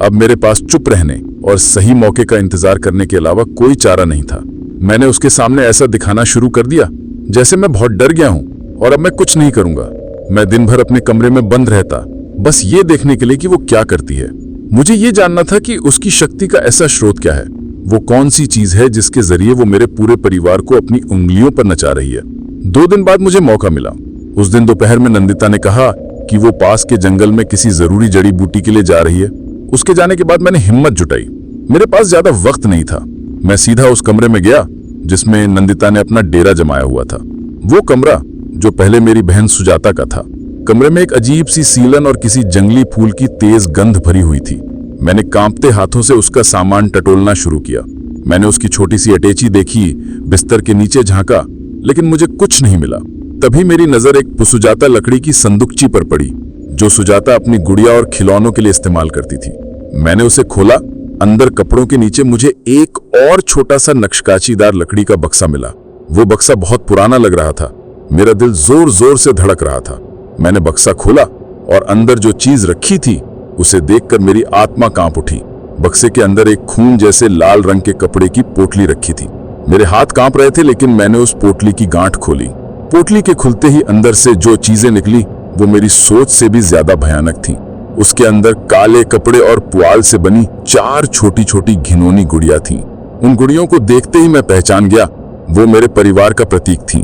अब मेरे पास चुप रहने और सही मौके का इंतजार करने के अलावा कोई चारा नहीं था। मैंने उसके सामने ऐसा दिखाना शुरू कर दिया जैसे मैं बहुत डर गया हूं और अब मैं कुछ नहीं करूंगा। मैं दिन भर अपने कमरे में बंद रहता, बस ये देखने के लिए कि वो क्या करती है। मुझे ये जानना था कि उसकी शक्ति का ऐसा स्रोत क्या है। वो कौन सी चीज है जिसके जरिए वो मेरे पूरे परिवार को अपनी उंगलियों पर नचा रही है। 2 दिन बाद मुझे मौका मिला। उस दिन दोपहर में नंदिता ने कहा कि वो पास के जंगल में किसी जरूरी जड़ी बूटी के लिए जा रही है। उसके जाने के बाद मैंने हिम्मत जुटाई। मेरे पास ज्यादा वक्त नहीं था। मैं सीधा उस कमरे में गया जिसमें नंदिता ने अपना डेरा जमाया हुआ था। वो कमरा जो पहले मेरी बहन सुजाता का था। कमरे में एक अजीब सी सीलन और किसी जंगली फूल की तेज गंध भरी हुई थी। मैंने कांपते हाथों से उसका सामान टटोलना शुरू किया। मैंने उसकी छोटी सी अटैची देखी, बिस्तर के नीचे झांका, लेकिन मुझे कुछ नहीं मिला। तभी मेरी नजर एक पुसुजाता लकड़ी की संदूकची पर पड़ी, जो सुजाता अपनी गुड़िया और खिलौनों के लिए इस्तेमाल करती थी। मैंने उसे खोला। अंदर कपड़ों के नीचे मुझे एक और छोटा सा नक्शकाचीदार लकड़ी का बक्सा मिला। वो बक्सा बहुत पुराना लग रहा था। मेरा दिल जोर जोर से धड़क रहा था। मैंने बक्सा खोला और अंदर जो चीज रखी थी उसे देखकर मेरी आत्मा कांप उठी। बक्से के अंदर एक खून जैसे लाल रंग के कपड़े की पोटली रखी थी। मेरे हाथ कांप रहे थे, लेकिन मैंने उस पोटली की गांठ खोली। पोटली के खुलते ही अंदर से जो चीजें निकली वो मेरी सोच से भी ज्यादा भयानक थी। उसके अंदर काले कपड़े और पुआल से बनी 4 छोटी छोटी घिनौनी गुड़िया थी। उन गुड़ियों को देखते ही मैं पहचान गया, वो मेरे परिवार का प्रतीक थी।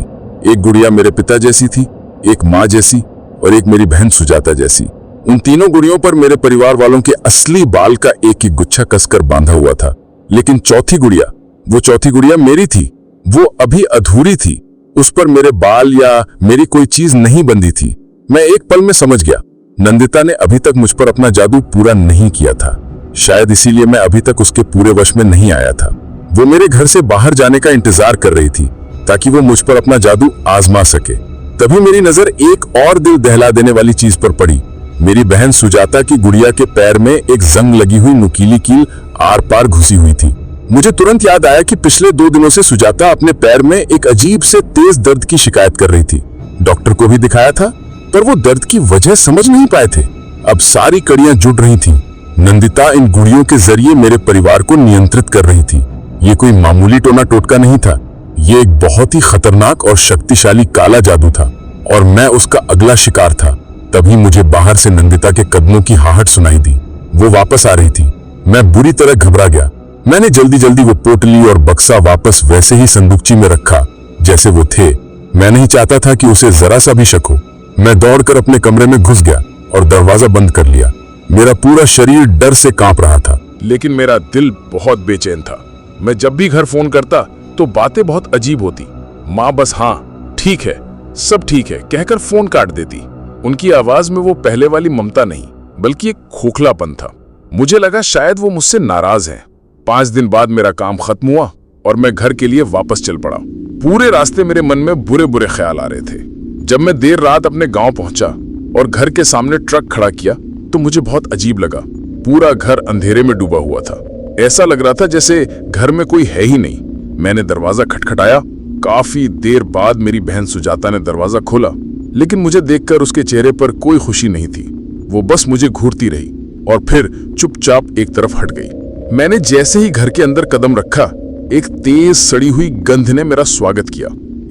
एक गुड़िया मेरे पिता जैसी थी, एक माँ जैसी और एक मेरी बहन सुजाता जैसी। उन तीनों गुड़ियों पर मेरे परिवार वालों के असली बाल का एक एक गुच्छा कसकर बांधा हुआ था। लेकिन चौथी गुड़िया मेरी थी। वो अभी अधूरी थी। उस पर मेरे बाल या मेरी कोई चीज नहीं बंधी थी। मैं एक पल में समझ गया, नंदिता ने अभी तक मुझ पर अपना जादू पूरा नहीं किया था। शायद इसीलिए मैं अभी तक उसके पूरे वश में नहीं आया था। वो मेरे घर से बाहर जाने का इंतजार कर रही थी ताकि वो मुझ पर अपना जादू आजमा सके। तभी मेरी नजर एक और दिल दहला देने वाली चीज पर पड़ी। मेरी बहन सुजाता की गुड़िया के पैर में एक जंग लगी हुई नुकीली कील आर पार घुसी हुई थी। मुझे तुरंत याद आया कि पिछले 2 दिनों से सुजाता अपने पैर में एक अजीब से तेज दर्द की शिकायत कर रही थी। डॉक्टर को भी दिखाया था, पर वो दर्द की वजह समझ नहीं पाए थे। अब सारी कड़ियां जुड़ रही थीं। नंदिता इन गुड़ियों के जरिए मेरे परिवार को नियंत्रित कर रही थी। ये कोई मामूली टोना टोटका नहीं था, ये एक बहुत ही खतरनाक और शक्तिशाली काला जादू था और मैं उसका अगला शिकार था। तभी मुझे बाहर से नंदिता के कदमों की आहट सुनाई दी। वो वापस आ रही थी। मैं बुरी तरह घबरा गया। मैंने जल्दी जल्दी वो पोटली और बक्सा वापस वैसे ही संदूकची में रखा जैसे वो थे। मैं नहीं चाहता था कि उसे जरा सा भी शक हो। मैं दौड़कर अपने कमरे में घुस गया और दरवाजा बंद कर लिया। मेरा पूरा शरीर डर से कांप रहा था, लेकिन मेरा दिल बहुत बेचैन था। मैं जब भी घर फोन करता तो बातें बहुत अजीब होती। माँ बस हाँ ठीक है, सब ठीक है कहकर फोन काट देती। उनकी आवाज में वो पहले वाली ममता नहीं, बल्कि एक खोखलापन था। मुझे लगा शायद वो मुझसे नाराज हैं। 5 दिन बाद मेरा काम खत्म हुआ और मैं घर के लिए वापस चल पड़ा। पूरे रास्ते मेरे मन में बुरे बुरे ख्याल आ रहे थे। जब मैं देर रात अपने गांव पहुंचा और घर के सामने ट्रक खड़ा किया तो मुझे बहुत अजीब लगा। पूरा घर अंधेरे में डूबा हुआ था। ऐसा लग रहा था जैसे घर में कोई है ही नहीं। मैंने दरवाजा खटखटाया। काफी देर बाद मेरी बहन सुजाता ने दरवाजा खोला, लेकिन मुझे देखकर उसके चेहरे पर कोई खुशी नहीं थी। वो बस मुझे घूरती रही और फिर चुपचाप एक तरफ हट गई। मैंने जैसे ही घर के अंदर कदम रखा, एक तेज सड़ी हुई गंध ने मेरा स्वागत किया।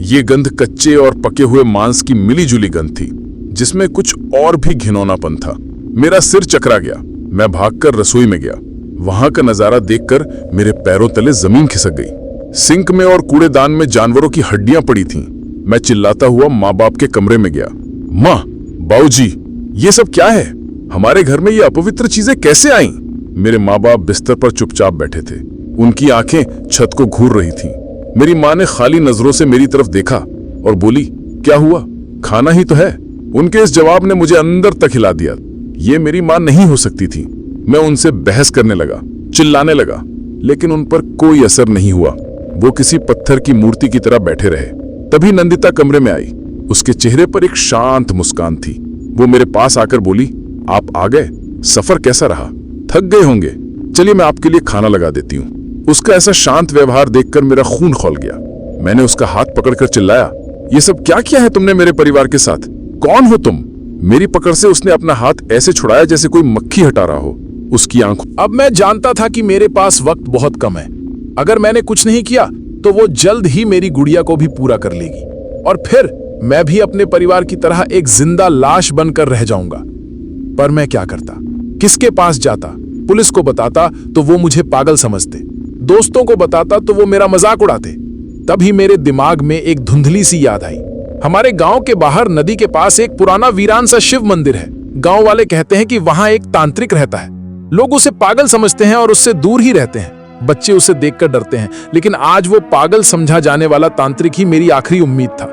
ये गंध कच्चे और पके हुए मांस की मिलीजुली गंध थी, जिसमें कुछ और भी घिनौनापन था। मेरा सिर चकरा गया। मैं भागकर रसोई में गया। वहां का नजारा देखकर मेरे पैरों तले जमीन खिसक गई। सिंक में और कूड़ेदान में जानवरों की हड्डियां पड़ी थीं। मैं चिल्लाता हुआ माँ बाप के कमरे में गया। माँ, बाबूजी, ये सब क्या है? हमारे घर में ये अपवित्र चीजें कैसे आईं? मेरे माँ बाप बिस्तर पर चुपचाप बैठे थे। उनकी आंखें छत को घूर रही थीं। मेरी माँ ने खाली नजरों से मेरी तरफ देखा और बोली, क्या हुआ? खाना ही तो है। उनके इस जवाब ने मुझे अंदर तक हिला दिया। ये मेरी माँ नहीं हो सकती थी। मैं उनसे बहस करने लगा, चिल्लाने लगा, लेकिन उन पर कोई असर नहीं हुआ। वो किसी पत्थर की मूर्ति की तरह बैठे रहे। तभी नंदिता कमरे में आई। उसके चेहरे पर एक शांत मुस्कान थी। वो मेरे पास आकर बोली, आप आ गए? सफर कैसा रहा? थक गए होंगे, चलिए मैं आपके लिए खाना लगा देती हूँ। उसका ऐसा शांत व्यवहार देखकर मेरा खून खौल गया। मैंने उसका हाथ पकड़कर चिल्लाया, ये सब क्या किया है तुमने मेरे परिवार के साथ? कौन हो तुम? मेरी पकड़ से उसने अपना हाथ ऐसे छुड़ाया जैसे कोई मक्खी हटा रहा हो। उसकी आंखों। अब मैं जानता था कि मेरे पास वक्त बहुत कम है। अगर मैंने कुछ नहीं किया तो वो जल्द ही मेरी गुड़िया को भी पूरा कर लेगी और फिर मैं भी अपने परिवार की तरह एक जिंदा लाश बनकर रह जाऊंगा। पर मैं क्या करता? किसके पास जाता? पुलिस को बताता तो वो मुझे पागल समझते, दोस्तों को बताता तो वो मेरा मजाक उड़ाते। तभी मेरे दिमाग में एक धुंधली सी याद आई। हमारे गांव के बाहर नदी के पास एक पुराना वीरान सा शिव मंदिर है। गांव वाले कहते हैं कि वहां एक तांत्रिक रहता है। लोग उसे पागल समझते हैं और उससे दूर ही रहते हैं। बच्चे उसे देखकर डरते हैं, लेकिन आज वो पागल समझा जाने वाला तांत्रिक ही मेरी आखिरी उम्मीद था।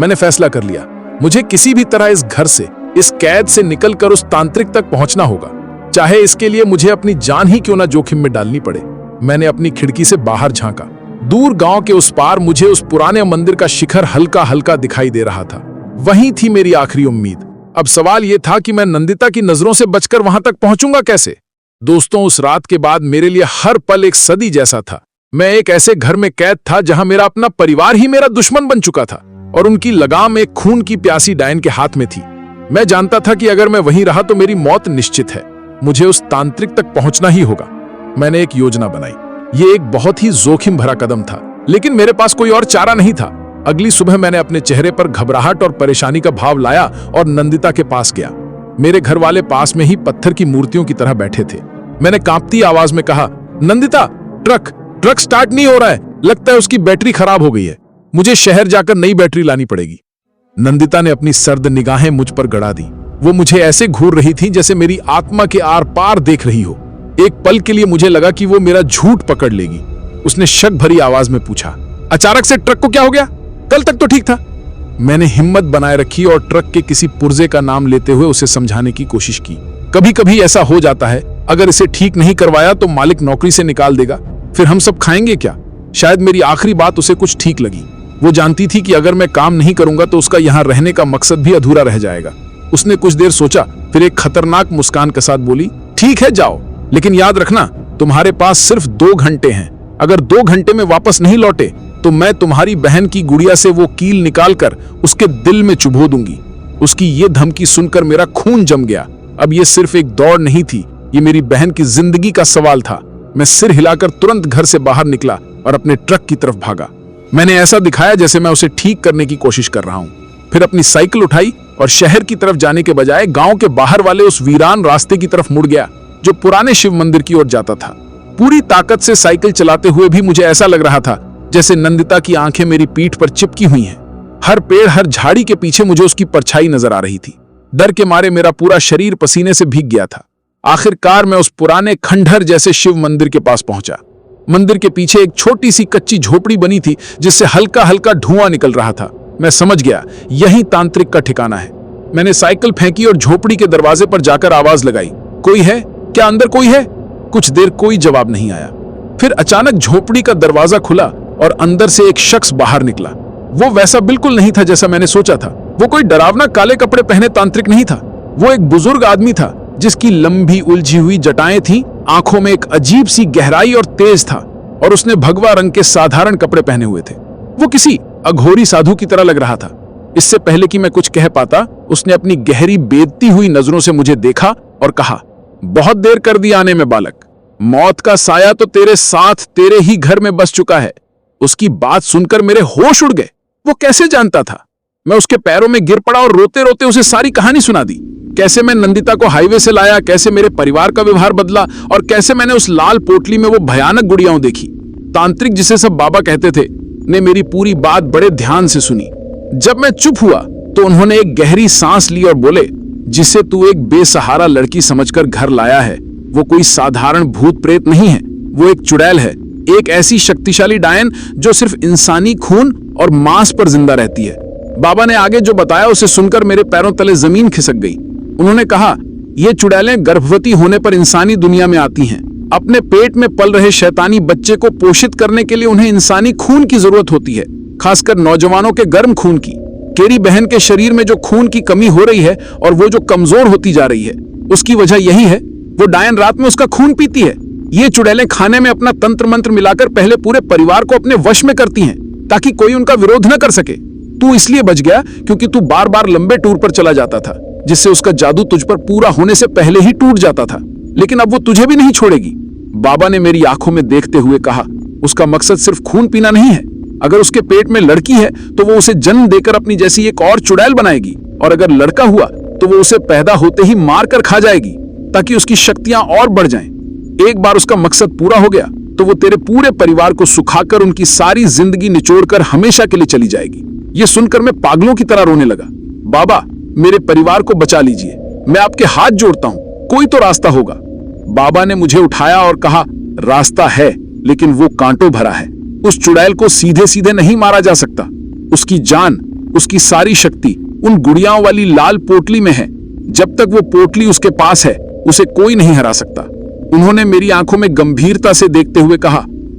मैंने फैसला कर लिया, मुझे किसी भी तरह इस घर से, इस कैद से निकलकर उस तांत्रिक तक पहुंचना होगा, चाहे इसके लिए मुझे अपनी जान ही क्यों ना जोखिम में डालनी पड़े। मैंने अपनी खिड़की से बाहर झांका। दूर गांव के उस पार मुझे उस पुराने मंदिर का शिखर हल्का हल्का दिखाई दे रहा था। वहीं थी मेरी आखिरी उम्मीद। अब सवाल यह था कि मैं नंदिता की नजरों से बचकर वहां तक पहुंचूंगा कैसे। दोस्तों, उस रात के बाद मेरे लिए हर पल एक सदी जैसा था। मैं एक ऐसे घर में कैद था जहां मेरा अपना परिवार ही मेरा दुश्मन बन चुका था और उनकी लगाम एक खून की प्यासी डायन के हाथ में थी। मैं जानता था कि अगर मैं वहीं रहा तो मेरी मौत निश्चित है। मुझे उस तांत्रिक तक पहुंचना ही होगा। मैंने एक योजना बनाई। ये एक बहुत ही जोखिम भरा कदम था, लेकिन मेरे पास कोई और चारा नहीं था। अगली सुबह मैंने अपने चेहरे पर घबराहट और परेशानी का भाव लाया और नंदिता के पास गया। मेरे घर वाले पास में ही पत्थर की मूर्तियों की तरह बैठे थे। मैंने कांपती आवाज में कहा, नंदिता, ट्रक स्टार्ट नहीं हो रहा है। लगता है उसकी बैटरी खराब हो गई है। मुझे शहर जाकर नई बैटरी लानी पड़ेगी। नंदिता ने अपनी सर्द निगाहें मुझ पर गड़ा दी। वो मुझे ऐसे घूर रही थी जैसे मेरी आत्मा के आर पार देख रही हो। एक पल के लिए मुझे लगा कि वो मेरा झूठ पकड़ लेगी। उसने शक भरी आवाज में पूछा, अचानक से ट्रक को क्या हो गया? कल तक तो ठीक था। मैंने हिम्मत बनाए रखी और ट्रक के किसी पुर्जे का नाम लेते हुए उसे समझाने की कोशिश की। कभी कभी ऐसा हो जाता है, अगर इसे ठीक नहीं करवाया तो मालिक नौकरी से निकाल देगा, फिर हम सब खाएंगे क्या? शायद मेरी आखिरी बात उसे कुछ ठीक लगी। वो जानती थी कि अगर मैं काम नहीं करूंगा तो उसका यहाँ रहने का मकसद भी अधूरा रह जाएगा। उसने कुछ देर सोचा, फिर एक खतरनाक मुस्कान के साथ बोली, ठीक है जाओ, लेकिन याद रखना तुम्हारे पास सिर्फ 2 घंटे हैं। अगर 2 घंटे में वापस नहीं लौटे तो मैं तुम्हारी बहन की गुड़िया से वो कील निकालकर उसके दिल में चुभो दूंगी। उसकी ये धमकी सुनकर मेरा खून जम गया। अब ये सिर्फ एक दौड़ नहीं थी, ये मेरी बहन की जिंदगी का सवाल था। मैं सिर हिलाकर तुरंत घर से बाहर निकला और अपने ट्रक की तरफ भागा। मैंने ऐसा दिखाया जैसे मैं उसे ठीक करने की कोशिश कर रहा हूं। फिर अपनी साइकिल उठाई और शहर की तरफ जाने के बजाय गांव के बाहर वाले उस वीरान रास्ते की तरफ मुड़ गया जो पुराने शिव मंदिर की ओर जाता था। पूरी ताकत से साइकिल चलाते हुए भी मुझे ऐसा लग रहा था जैसे नंदिता की आंखें मेरी पीठ पर चिपकी हुई हैं। हर पेड़, हर झाड़ी के पीछे मुझे उसकी परछाई नजर आ रही थी। डर के मारे मेरा पूरा शरीर पसीने से भीग गया था। आखिरकार मैं उस पुराने खंडहर जैसे शिव मंदिर के पास पहुंचा। मंदिर के पीछे एक छोटी सी कच्ची झोपड़ी बनी थी जिससे हल्का हल्का धुआं निकल रहा था। मैं समझ गया, यही तांत्रिक का ठिकाना है। मैंने साइकिल फेंकी और झोपड़ी के दरवाजे पर जाकर आवाज लगाई, कोई है क्या? अंदर कोई है? कुछ देर कोई जवाब नहीं आया। फिर अचानक झोपड़ी का दरवाजा खुला और अंदर से एक शख्स बाहर निकला। वो वैसा बिल्कुल नहीं था जैसा मैंने सोचा था। वो कोई डरावना काले कपड़े पहने तांत्रिक नहीं था। वो एक बुजुर्ग आदमी था जिसकी लंबी उलझी हुई जटाएं थीं, आंखों में एक अजीब सी गहराई और तेज था, और उसने भगवा रंग के साधारण कपड़े पहने हुए थे। वो किसी अघोरी साधु की तरह लग रहा था। इससे पहले कि मैं कुछ कह पाता, उसने अपनी गहरी बेदती हुई नजरों से मुझे देखा और कहा, बहुत देर कर दी आने में बालक। मौत का साया तो तेरे साथ तेरे ही घर में बस चुका है। उसकी बात सुनकर मेरे होश उड़ गए। वो कैसे जानता था? मैं उसके पैरों में गिर पड़ा और रोते रोते उसे सारी कहानी सुना दी। कैसे मैं नंदिता को हाईवे से लाया, कैसे मेरे परिवार का व्यवहार बदला और कैसे मैंने उस लाल पोटली में वो भयानक गुड़ियाओं देखी। तांत्रिक, जिसे सब बाबा कहते थे, ने मेरी पूरी बात बड़े ध्यान से सुनी। जब मैं चुप हुआ तो उन्होंने एक गहरी सांस ली और बोले, जिसे तू एक बेसहारा लड़की समझकर घर लाया है, वो कोई साधारण भूत प्रेत नहीं है। वो एक चुड़ैल है, एक ऐसी शक्तिशाली डायन जो सिर्फ इंसानी खून और मांस पर जिंदा रहती है। बाबा ने आगे जो बताया उसे सुनकर मेरे पैरों तले जमीन खिसक गई। उन्होंने कहा, ये चुड़ैलें गर्भवती होने पर इंसानी दुनिया में आती हैं। अपने पेट में पल रहे शैतानी बच्चे को पोषित करने के लिए उन्हें इंसानी खून की जरूरत होती है, खासकर नौजवानों के गर्म खून की। तेरी बहन के शरीर में जो खून की कमी हो रही है और वो जो कमजोर होती जा रही है, उसकी वजह यही है। वो डायन रात में उसका खून पीती है। ये चुड़ैलें खाने में अपना तंत्र मंत्र मिलाकर पहले पूरे परिवार को अपने वश में करती हैं, ताकि कोई उनका विरोध न कर सके। तू इसलिए बच गया क्योंकि तू बार बार लंबे टूर पर चला जाता था, जिससे उसका जादू तुझ पर पूरा होने से पहले ही टूट जाता था। लेकिन अब वो तुझे भी नहीं छोड़ेगी। बाबा ने मेरी आंखों में देखते हुए कहा, उसका मकसद सिर्फ खून पीना नहीं है। अगर उसके पेट में लड़की है तो वो उसे जन्म देकर अपनी जैसी एक और चुड़ैल बनाएगी, और अगर लड़का हुआ तो वो उसे पैदा होते ही मार कर खा जाएगी, ताकि उसकी शक्तियां और बढ़ जाएं। एक बार उसका मकसद पूरा हो गया तो वो तेरे पूरे परिवार को सुखाकर उनकी सारी जिंदगी निचोड़कर हमेशा के लिए चली जाएगी। ये सुनकर मैं पागलों की तरह रोने लगा। बाबा, मेरे परिवार को बचा लीजिए, मैं आपके हाथ जोड़ता हूं, कोई तो रास्ता होगा। बाबा ने मुझे उठाया और कहा, रास्ता है, लेकिन वो कांटों भरा है। उस चुड़ैल को सीधे सीधे नहीं मारा जा सकता। उसकी जान, उसकी सारी शक्ति उन गुड़ियाओं वाली लाल पोटली में है। जब तक वो पोटली उसके पास है, उसे कोई नहीं हरा सकता। उन्होंने मेरी आंखों में गंभीरता से देखते हुए कहा,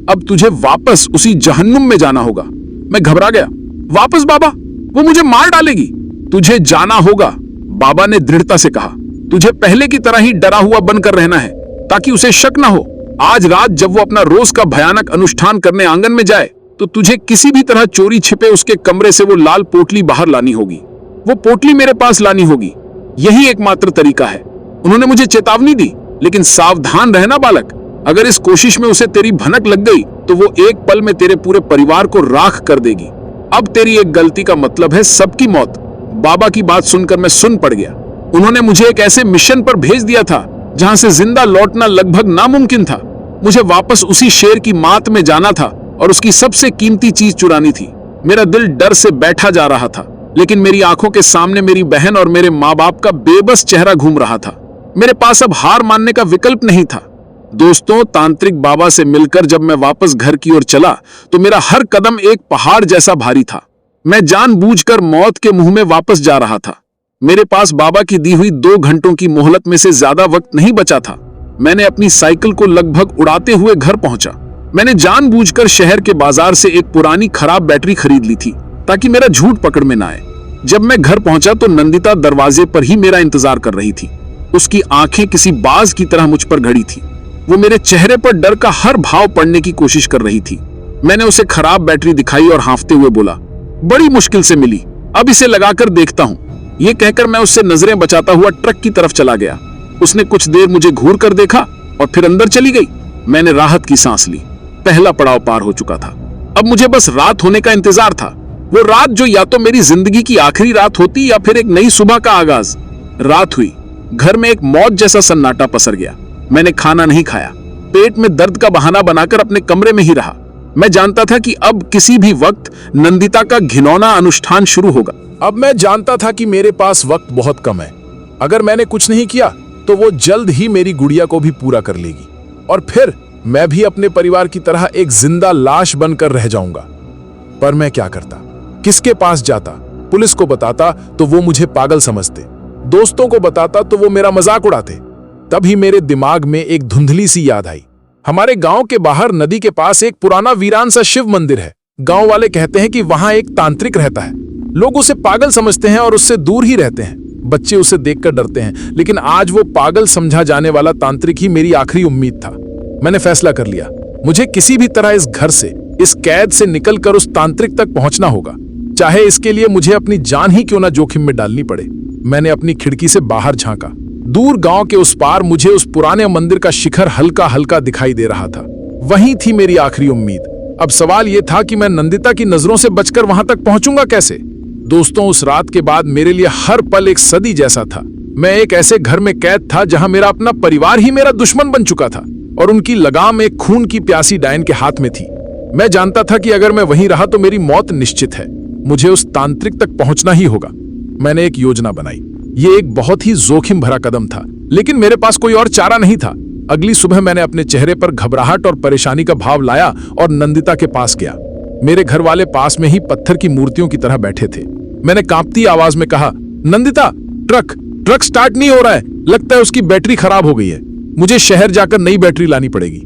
अब तुझे वापस उसी जहन्नुम में जाना होगा। मैं घबरा गया। वापस बाबा? वो मुझे मार डालेगी। तुझे जाना होगा। बाबा ने दृढ़ता से कहा, तुझे पहले की तरह ही डरा हुआ बनकर रहना है ताकि उसे शक न हो। आज रात जब वो अपना रोज का भयानक अनुष्ठान करने आंगन में जाए तो तुझे किसी भी तरह चोरी छिपे उसके कमरे से वो लाल पोटली बाहर लानी होगी। वो पोटली मेरे पास लानी होगी, यही एकमात्र तरीका है। उन्होंने मुझे चेतावनी दी, लेकिन सावधान रहना बालक, अगर इस कोशिश में उसे तेरी भनक लग गई तो वो एक पल में तेरे पूरे परिवार को राख कर देगी। अब तेरी एक गलती का मतलब है सबकी मौत। बाबा की बात सुनकर मैं सुन पड़ गया। उन्होंने मुझे एक ऐसे मिशन पर भेज दिया था जहां से जिंदा लौटना लगभग नामुमकिन था। मुझे वापस उसी शेर की मात में जाना था और उसकी सबसे कीमती चीज चुरानी थी। मेरा दिल डर से बैठा जा रहा था, लेकिन मेरी आंखों के सामने मेरी बहन और मेरे माँ बाप का बेबस चेहरा घूम रहा था। मेरे पास अब हार मानने का विकल्प नहीं था। दोस्तों, तांत्रिक बाबा से मिलकर जब मैं वापस घर की ओर चला तो मेरा हर कदम एक पहाड़ जैसा भारी था। मैं जानबूझकर मौत के मुंह में वापस जा रहा था। मेरे पास बाबा की दी हुई 2 घंटों की मोहलत में से ज्यादा वक्त नहीं बचा था। मैंने अपनी साइकिल को लगभग उड़ाते हुए घर पहुंचा। मैंने जानबूझकर शहर के बाजार से एक पुरानी खराब बैटरी खरीद ली थी ताकि मेरा झूठ पकड़ में न आए। जब मैं घर पहुंचा तो नंदिता दरवाजे पर ही मेरा इंतजार कर रही थी। उसकी आंखें किसी बाज की तरह मुझ पर गड़ी थी। वो मेरे चेहरे पर डर का हर भाव पढ़ने की कोशिश कर रही थी। मैंने उसे खराब बैटरी दिखाई और हांफते हुए बोला, बड़ी मुश्किल से मिली, अब इसे लगाकर देखता हूं। ये कहकर मैं उससे नजरें बचाता हुआ ट्रक की तरफ चला गया। उसने कुछ देर मुझे घूर कर देखा और फिर अंदर चली गई। मैंने राहत की सांस ली। पहला पड़ाव पार हो चुका था। अब मुझे बस रात होने का इंतजार था। वो रात जो या तो मेरी जिंदगी की आखिरी रात होती या फिर एक नई सुबह का आगाज। रात हुई। घर में एक मौत जैसा सन्नाटा पसर गया। मैंने खाना नहीं खाया। पेट में दर्द का बहाना बनाकर अपने कमरे में ही रहा। मैं जानता था कि अब किसी भी वक्त नंदिता का घिनौना अनुष्ठान शुरू होगा। अब मैं जानता था कि मेरे पास वक्त बहुत कम है। अगर मैंने कुछ नहीं किया तो वो जल्द ही मेरी गुड़िया को भी पूरा कर लेगी और फिर मैं भी अपने परिवार की तरह एक जिंदा लाश बनकर रह जाऊंगा। पर मैं क्या करता? किसके पास जाता? पुलिस को बताता तो वो मुझे पागल समझते, दोस्तों को बताता तो वो मेरा मजाक उड़ाते। तभी मेरे दिमाग में एक धुंधली सी याद आई। हमारे गांव के बाहर नदी के पास एक पुराना वीरान सा शिव मंदिर है। गांव वाले कहते हैं कि वहां एक तांत्रिक रहता है। लोग उसे पागल समझते हैं और उससे दूर ही रहते हैं। बच्चे उसे देखकर डरते हैं, लेकिन आज वो पागल समझा जाने वाला तांत्रिक ही मेरी आखिरी उम्मीद था। मैंने फैसला कर लिया, मुझे किसी भी तरह इस घर से, इस कैद से निकलकर उस तांत्रिक तक पहुंचना होगा, चाहे इसके लिए मुझे अपनी जान ही क्यों ना जोखिम में डालनी पड़े। मैंने अपनी खिड़की से बाहर झांका। दूर गांव के उस पार मुझे उस पुराने मंदिर का शिखर हल्का हल्का दिखाई दे रहा था। वहीं थी मेरी आखिरी उम्मीद। अब सवाल यह था कि मैं नंदिता की नजरों से बचकर वहां तक पहुंचूंगा कैसे। दोस्तों, उस रात के बाद मेरे लिए हर पल एक सदी जैसा था। मैं एक ऐसे घर में कैद था जहां मेरा अपना परिवार ही मेरा दुश्मन बन चुका था और उनकी लगाम एक खून की प्यासी डायन के हाथ में थी। मैं जानता था कि अगर मैं वहीं रहा तो मेरी मौत निश्चित है। मुझे उस तांत्रिक तक पहुंचना ही होगा। मैंने एक योजना बनाई। ये एक बहुत ही जोखिम भरा कदम था, लेकिन मेरे पास कोई और चारा नहीं था। अगली सुबह मैंने अपने चेहरे पर घबराहट और परेशानी का भाव लाया और नंदिता के पास गया। मेरे घर वाले पास में ही पत्थर की मूर्तियों की तरह बैठे थे। मैंने कांपती आवाज में कहा, नंदिता, ट्रक स्टार्ट नहीं हो रहा है। लगता है उसकी बैटरी खराब हो गई है। मुझे शहर जाकर नई बैटरी लानी पड़ेगी।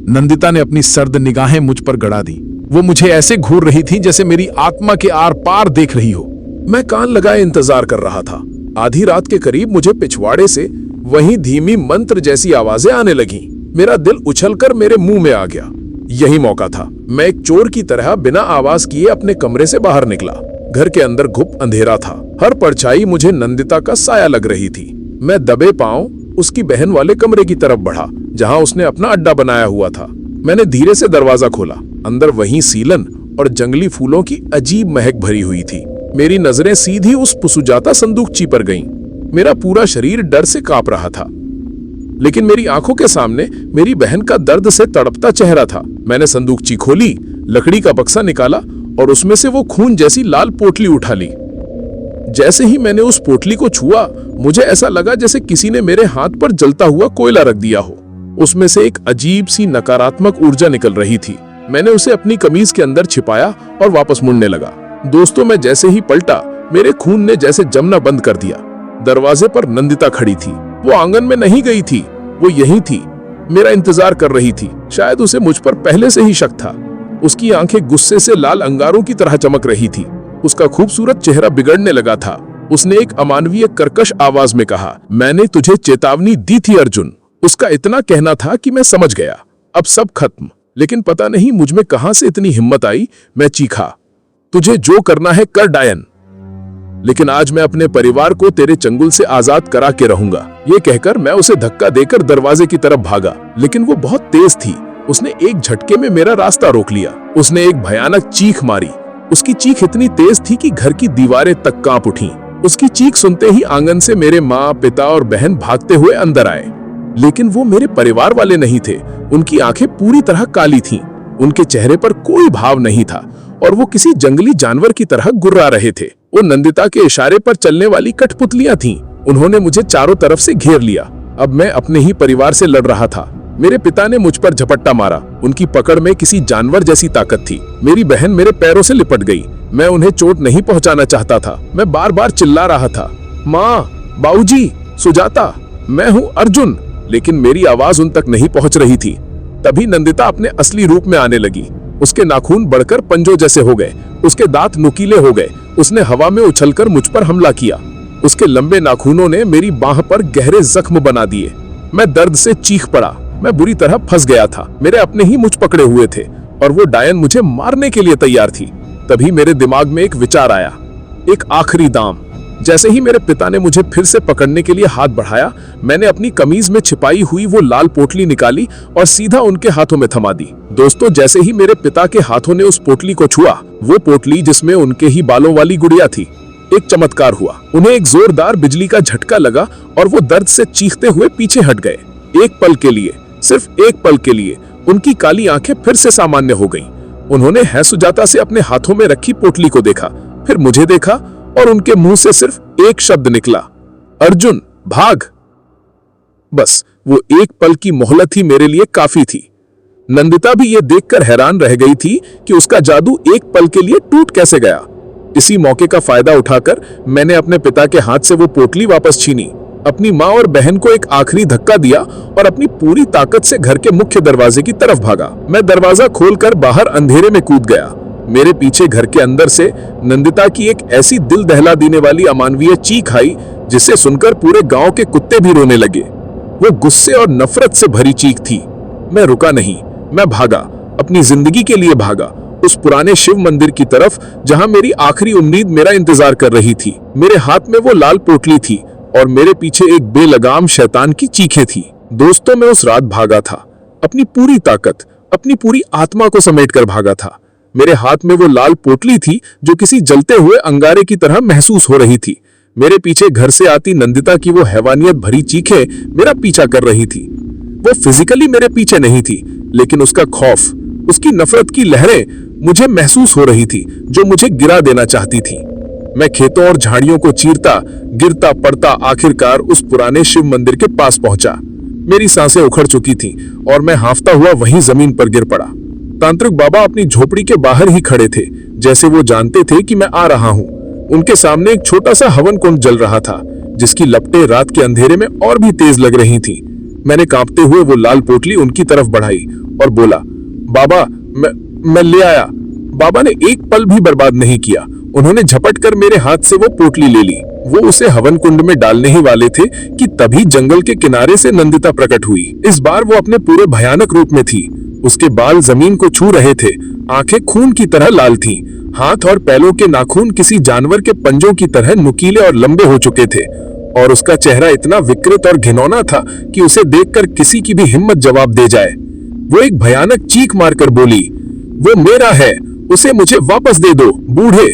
नंदिता ने अपनी सर्द निगाहें मुझ पर गड़ा दी। वो मुझे ऐसे घूर रही थी जैसे मेरी आत्मा के आर पार देख रही हो। मैं कान लगाए इंतजार कर रहा था। आधी रात के करीब मुझे पिछवाड़े से वही धीमी मंत्र जैसी आवाजें आने लगी। मेरा दिल उछलकर मेरे मुंह में आ गया। यही मौका था। मैं एक चोर की तरह बिना आवाज किए अपने कमरे से बाहर निकला। घर के अंदर घुप अंधेरा था। हर परछाई मुझे नंदिता का साया लग रही थी। मैं दबे पांव उसकी बहन वाले कमरे की तरफ बढ़ा जहां उसने अपना अड्डा बनाया हुआ था। मैंने धीरे से दरवाजा खोला। अंदर वहीं सीलन और जंगली फूलों की अजीब महक भरी हुई थी। मेरी नजरें सीधी उस पुसुजाता संदूकची पर गईं। मेरा पूरा शरीर डर से कांप रहा था, लेकिन मेरी आंखों के सामने मेरी बहन का दर्द से तड़पता चेहरा था। मैंने संदूकची खोली, लकड़ी का बक्सा निकाला और उसमें से वो खून जैसी लाल पोटली उठा ली। जैसे ही मैंने उस पोटली को छुआ, मुझे ऐसा लगा जैसे किसी ने मेरे हाथ पर जलता हुआ कोयला रख दिया हो। उसमें से एक अजीब सी नकारात्मक ऊर्जा निकल रही थी। मैंने उसे अपनी कमीज के अंदर छिपाया और वापस मुड़ने लगा। दोस्तों, मैं जैसे ही पलटा, मेरे खून ने जैसे जमना बंद कर दिया। दरवाजे पर नंदिता खड़ी थी। वो आंगन में नहीं गई थी, वो यहीं थी, मेरा इंतजार कर रही थी। शायद उसे मुझ पर पहले से ही शक था। उसकी आंखें गुस्से से लाल अंगारों की तरह चमक रही थी। उसका खूबसूरत चेहरा बिगड़ने लगा था। उसने एक अमानवीय कर्कश आवाज में कहा, मैंने तुझे चेतावनी दी थी अर्जुन। उसका इतना कहना था कि मैं समझ गया, अब सब खत्म। लेकिन पता नहीं मुझ में कहां से इतनी हिम्मत आई। मैं चीखा, तुझे जो करना है कर डायन, लेकिन आज मैं अपने परिवार को तेरे चंगुल से आजाद करा के रहूंगा। ये कहकर मैं उसे धक्का देकर दरवाजे की तरफ भागा, लेकिन वो बहुत तेज थी। उसने एक झटके में मेरा रास्ता रोक लिया। उसने एक भयानक चीख मारी। उसकी चीख इतनी तेज थी कि घर की दीवारें तक कांप उठीं। उसकी चीख सुनते ही आंगन से मेरे माँ, पिता और बहन भागते हुए अंदर आए। लेकिन वो मेरे परिवार वाले नहीं थे। उनकी आंखें पूरी तरह काली थीं। उनके चेहरे पर कोई भाव नहीं था और वो किसी जंगली जानवर की तरह गुर्रा रहे थे। वो नंदिता के इशारे पर चलने वाली कठपुतलियां थीं। उन्होंने मुझे चारों तरफ से घेर लिया। अब मैं अपने ही परिवार से लड़ रहा था। मेरे पिता ने मुझ पर झपट्टा मारा। उनकी पकड़ में किसी जानवर जैसी ताकत थी। मेरी बहन मेरे पैरों से लिपट गई। मैं उन्हें चोट नहीं पहुंचाना चाहता था। मैं बार बार चिल्ला रहा था, माँ, बाबूजी, सुजाता, मैं हूँ अर्जुन। लेकिन मेरी आवाज उन तक नहीं पहुंच रही थी। तभी नंदिता अपने असली रूप में आने लगी। उसके नाखून बढ़कर पंजों जैसे हो गए। उसके दांत नुकीले हो गए। उसने हवा में उछलकर मुझ पर हमला किया। उसके लंबे नाखूनों ने मेरी बाह पर गहरे जख्म बना दिए। मैं दर्द से चीख पड़ा। मैं बुरी तरह फंस गया था। मेरे अपने ही मुझ पकड़े हुए थे और वो डायन मुझे मारने के लिए तैयार थी। तभी मेरे दिमाग में एक विचार आया, एक आखिरी दांव। जैसे ही मेरे पिता ने मुझे फिर से पकड़ने के लिए हाथ बढ़ाया, मैंने अपनी कमीज में छिपाई हुई वो लाल पोटली निकाली और सीधा उनके हाथों में थमा दी। दोस्तों, जैसे ही मेरे पिता के हाथों ने उस पोटली को छुआ, वो पोटली जिसमें उनके ही बालों वाली गुड़िया थी, एक चमत्कार हुआ। उन्हें एक जोरदार बिजली का झटका लगा और वो दर्द से चीखते हुए पीछे हट गए। एक पल के लिए, सिर्फ एक पल के लिए, उनकी काली आंखें फिर से सामान्य हो गईं। उन्होंने है सुजाता से अपने हाथों में रखी पोटली को देखा, फिर मुझे देखा और उनके मुंह से सिर्फ एक शब्द निकला, अर्जुन, भाग। बस वो एक पल की मोहलत ही मेरे लिए काफी थी। नंदिता भी ये देखकर हैरान रह गई थी कि उसका जादू एक पल के लिए टूट कैसे गया। इसी मौके का फायदा उठाकर मैंने अपने पिता के हाथ से वो पोटली वापस छीनी, अपनी माँ और बहन को एक आखिरी धक्का दिया और अपनी पूरी ताकत से घर के मुख्य दरवाजे की तरफ भागा। मैं दरवाजा खोलकर बाहर अंधेरे में कूद गया। मेरे पीछे घर के अंदर से नंदिता की एक ऐसी दिल दहला देने वाली अमानवीय चीख आई जिसे सुनकर पूरे गांव के कुत्ते भी रोने लगे। वो गुस्से और नफरत से भरी चीख थी। मैं रुका नहीं, मैं भागा, अपनी जिंदगी के लिए भागा, उस पुराने शिव मंदिर की तरफ जहां मेरी आखिरी उम्मीद मेरा इंतजार कर रही थी। मेरे हाथ में वो लाल पोटली थी और मेरे पीछे एक बेलगाम शैतान की चीखें थी। दोस्तों, मैं उस रात भागा था, अपनी पूरी ताकत, अपनी पूरी आत्मा को समेटकर भागा था। मेरे हाथ में वो लाल पोटली थी जो किसी जलते हुए अंगारे की तरह महसूस हो रही थी। मेरे पीछे घर से आती नंदिता की वो हैवानियत भरी चीखें मेरा पीछा कर रही थी। वो फिजिकली मेरे पीछे नहीं थी, लेकिन उसका खौफ, उसकी नफरत की लहरें मुझे महसूस हो रही थी, जो मुझे गिरा देना चाहती थी। मैं खेतों और झाड़ियों को चीरता, गिरता पड़ता आखिरकार उस पुराने शिव मंदिर के पास पहुंचा। मेरी सांसें उखड़ चुकी थीं और मैं हांफता हुआ वहीं जमीन पर गिर पड़ा। तांत्रिक बाबा अपनी झोपड़ी के बाहर ही खड़े थे, जैसे वो जानते थे कि मैं आ रहा हूं। उनके सामने एक छोटा सा हवन कुंड जल रहा था, जिसकी लपटें रात के अंधेरे में और भी तेज लग रही थीं। मैंने कांपते हुए वो लाल पोटली उनकी तरफ बढ़ाई और बोला, बाबा, मैं ले आया। बाबा ने एक पल भी बर्बाद नहीं किया। उन्होंने झपट कर मेरे हाथ से वो पोटली ले ली। वो उसे हवन कुंड में डालने ही वाले थे कि तभी जंगल के किनारे से नंदिता प्रकट हुई। इस बार वो अपने पूरे भयानक रूप में थी। उसके बाल जमीन को छू रहे थे, आंखें खून की तरह लाल थीं, हाथ और पैरों के नाखून किसी जानवर के पंजों की तरह नुकीले और लंबे हो चुके थे, और उसका चेहरा इतना विकृत और घिनौना था कि उसे देखकर किसी की भी हिम्मत जवाब दे जाए। वो एक भयानक चीख मारकर बोली, वो मेरा है, उसे मुझे वापस दे दो, बूढ़े।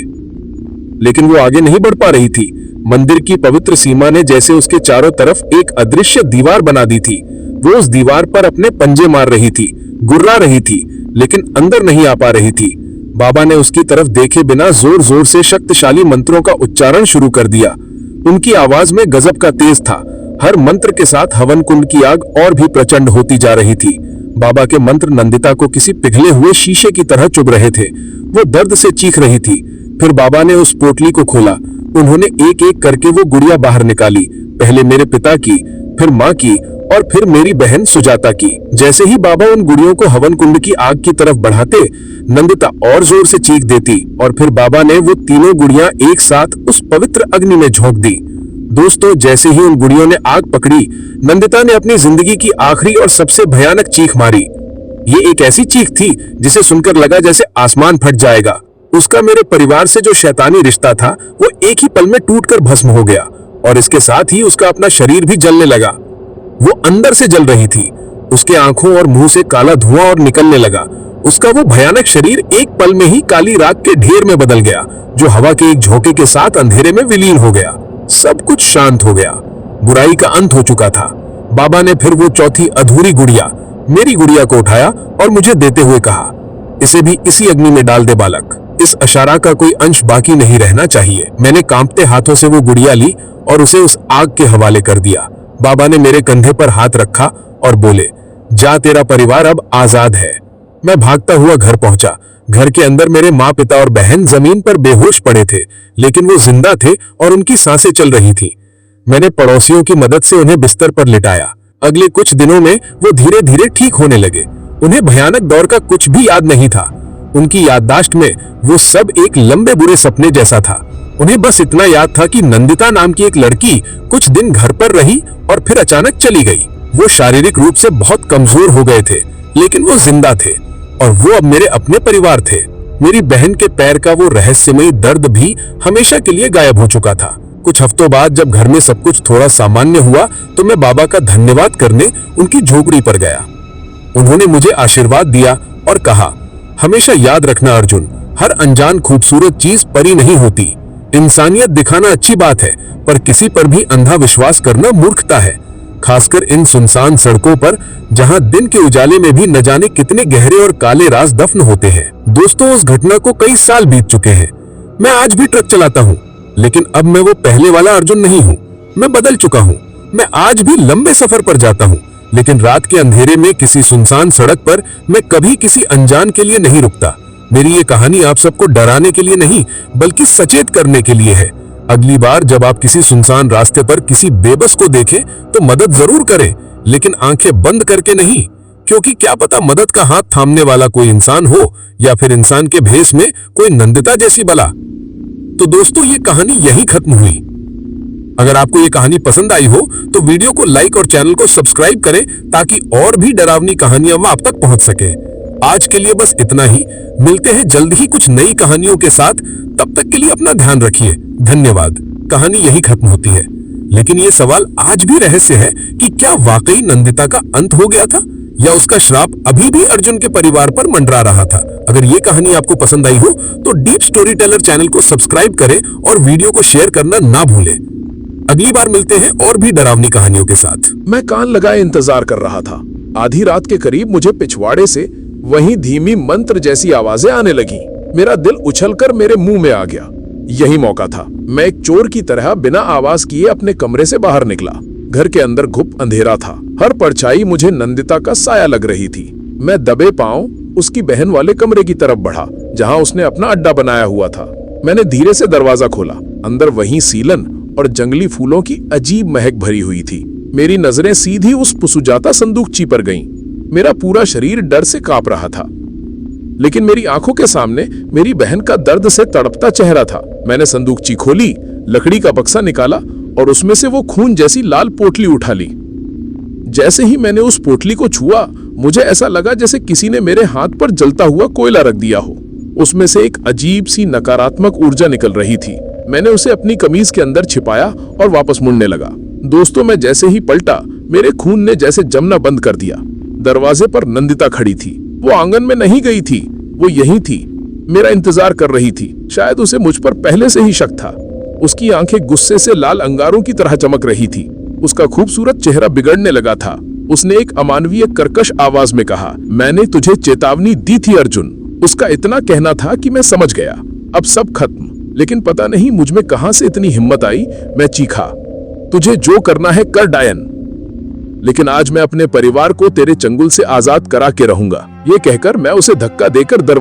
लेकिन वो आगे नहीं बढ़ पा रही थी। मंदिर की पवित्र सीमा ने जैसे उसके चारों तरफ एक अदृश्य दीवार बना दी थी। वो उस दीवार पर अपने पंजे मार रही थी, गुर्रा रही थी, लेकिन अंदर नहीं आ पा रही थी। बाबा ने उसकी तरफ देखे बिना जोर जोर से शक्तिशाली मंत्रों का उच्चारण शुरू कर दिया। उनकी आवाज में गजब का तेज था। हर मंत्र के साथ हवन कुंड की आग और भी प्रचंड होती जा रही थी। बाबा के मंत्र नंदिता को किसी पिघले हुए शीशे की तरह चुभ रहे थे। वो दर्द से चीख रही थी। फिर बाबा ने उस पोटली को खोला। उन्होंने एक एक करके वो गुड़िया बाहर निकाली। पहले मेरे पिता की, फिर माँ की और फिर मेरी बहन सुजाता की। जैसे ही बाबा उन गुड़ियों को हवन कुंड की आग की तरफ बढ़ाते, नंदिता और जोर से चीख देती और फिर बाबा ने वो तीनों गुड़ियां एक साथ उस पवित्र अग्नि में झोंक दी। दोस्तों, जैसे ही उन गुड़ियों ने आग पकड़ी, नंदिता ने अपनी जिंदगी की आखिरी और सबसे भयानक चीख मारी। ये एक ऐसी चीख थी जिसे सुनकर लगा जैसे आसमान फट जाएगा। उसका मेरे परिवार से जो शैतानी रिश्ता था वो एक ही पल में टूटकर भस्म हो गया और इसके साथ ही उसका अपना शरीर भी जलने लगा। वो अंदर से जल रही थी। उसके आंखों और मुंह से काला धुआं और निकलने लगा। उसका वो भयानक शरीर एक पल में ही काली राख के ढेर में बदल गया, जो हवा के एक झोंके के साथ अंधेरे में विलीन हो गया। सब कुछ शांत हो गया। बुराई का अंत हो चुका था। बाबा ने फिर वो चौथी अधूरी गुड़िया, मेरी गुड़िया को उठाया और मुझे देते हुए कहा, इसे भी इसी अग्नि में डाल दे बालक। इस अशारा का कोई अंश बाकी नहीं रहना चाहिए। मैंने कांपते हाथों से वो गुड़िया ली और उसे उस आग के हवाले कर दिया। बाबा ने मेरे कंधे पर हाथ रखा और बोले, जा, तेरा परिवार अब आजाद है। मैं भागता हुआ घर पहुंचा। घर के अंदर मेरे माँ, पिता और बहन जमीन पर बेहोश पड़े थे, लेकिन वो जिंदा थे और उनकी सांसें चल रही थी। मैंने पड़ोसियों की मदद से उन्हें बिस्तर पर लिटाया। अगले कुछ दिनों में वो धीरे धीरे ठीक होने लगे। उन्हें भयानक दौर का कुछ भी याद नहीं था। उनकी याददाश्त में वो सब एक लंबे बुरे सपने जैसा था। उन्हें बस इतना याद था कि नंदिता नाम की एक लड़की कुछ दिन घर पर रही और फिर अचानक चली गई। वो शारीरिक रूप से बहुत कमजोर हो गए थे, लेकिन वो जिंदा थे और वो अब मेरे अपने परिवार थे। मेरी बहन के पैर का वो रहस्यमयी दर्द भी हमेशा के लिए गायब हो चुका था। कुछ हफ्तों बाद जब घर में सब कुछ थोड़ा सामान्य हुआ तो मैं बाबा का धन्यवाद करने उनकी झोपड़ी पर गया। उन्होंने मुझे आशीर्वाद दिया और कहा, हमेशा याद रखना अर्जुन, हर अनजान खूबसूरत चीज परी नहीं होती। इंसानियत दिखाना अच्छी बात है, पर किसी पर भी अंधा विश्वास करना मूर्खता है, खासकर इन सुनसान सड़कों पर जहां दिन के उजाले में भी न जाने कितने गहरे और काले राज दफन होते हैं। दोस्तों, उस घटना को कई साल बीत चुके हैं। मैं आज भी ट्रक चलाता हूँ, लेकिन अब मैं वो पहले वाला अर्जुन नहीं हूँ। मैं बदल चुका हूँ। मैं आज भी लंबे सफर पर जाता हूँ, लेकिन रात के अंधेरे में किसी सुनसान सड़क पर मैं कभी किसी अनजान के लिए नहीं रुकता। मेरी ये कहानी आप सबको डराने के लिए नहीं, बल्कि सचेत करने के लिए है। अगली बार जब आप किसी सुनसान रास्ते पर किसी बेबस को देखें तो मदद जरूर करें, लेकिन आंखें बंद करके नहीं, क्योंकि क्या पता मदद का हाथ थामने वाला कोई इंसान हो या फिर इंसान के भेष में कोई नंदिता जैसी बला। तो दोस्तों, ये कहानी यहीं खत्म हुई। अगर आपको ये कहानी पसंद आई हो तो वीडियो को लाइक और चैनल को सब्सक्राइब करें, ताकि और भी डरावनी कहानियां आप तक पहुंच सके। आज के लिए बस इतना ही। मिलते हैं जल्द ही कुछ नई कहानियों के साथ। तब तक के लिए अपना ध्यान रखिए। धन्यवाद। कहानी यही खत्म होती है, लेकिन ये सवाल आज भी रहस्य है कि क्या वाकई नंदिता का अंत हो गया था या उसका श्राप अभी भी अर्जुन के परिवार पर मंडरा रहा था। अगर ये कहानी आपको पसंद आई हो तो डीप स्टोरी टेलर चैनल को सब्सक्राइब करें और वीडियो को शेयर करना ना भूलें। अगली बार मिलते हैं और भी डरावनी कहानियों के साथ। मैं कान लगाए इंतजार कर रहा था। आधी रात के करीब मुझे पिछवाड़े से वही धीमी मंत्र जैसी आवाजें आने लगी। मेरा दिल उछलकर मेरे मुंह में आ गया। यही मौका था। मैं एक चोर की तरह बिना आवाज किए अपने कमरे से बाहर निकला। घर के अंदर घुप अंधेरा था। हर परछाई मुझे नंदिता का साया लग रही थी। मैं दबे पांव उसकी बहन वाले कमरे की तरफ बढ़ा, जहां उसने अपना अड्डा बनाया हुआ था। मैंने धीरे से दरवाजा खोला। अंदर वही सीलन और जंगली फूलों की अजीब महक भरी हुई थी। मेरी नजरें सीधी उस सुजाता संदूकची पर गईं। मेरा पूरा शरीर डर से कांप रहा था, लेकिन मेरी आंखों के सामने मेरी बहन का दर्द से तड़पता चेहरा था। मैंने संदूकची खोली, लकड़ी का बक्सा निकाला और उसमें से वो खून जैसी लाल पोटली उठा ली। जैसे ही मैंने उस पोटली को छुआ, मुझे ऐसा लगा जैसे किसी ने मेरे हाथ पर जलता हुआ कोयला रख दिया हो। उसमें से एक अजीब सी नकारात्मक ऊर्जा निकल रही थी। मैंने उसे अपनी कमीज के अंदर छिपाया और वापस मुड़ने लगा। दोस्तों, मैं जैसे ही पलटा, मेरे खून ने जैसे जमना बंद कर दिया। दरवाजे पर नंदिता खड़ी थी। वो आंगन में नहीं गई थी, वो यहीं थी, मेरा इंतजार कर रही थी। शायद उसे मुझ पर पहले से ही शक था। उसकी आंखें गुस्से से लाल अंगारों की तरह चमक रही थी। उसका खूबसूरत चेहरा बिगड़ने लगा था। उसने एक अमानवीय कर्कश आवाज में कहा, मैंने तुझे चेतावनी दी थी अर्जुन। उसका इतना कहना था कि मैं समझ गया, अब सब खत्म। लेकिन पता नहीं मुझ में कहां से इतनी हिम्मत आई। मैं चीखा, तुझे जो करना है कर डायन, लेकिन आज मैं अपने परिवार को तेरे चंगुल से आजाद करा के रहूंगा। ये कहकर मैं उसे धक्का देकर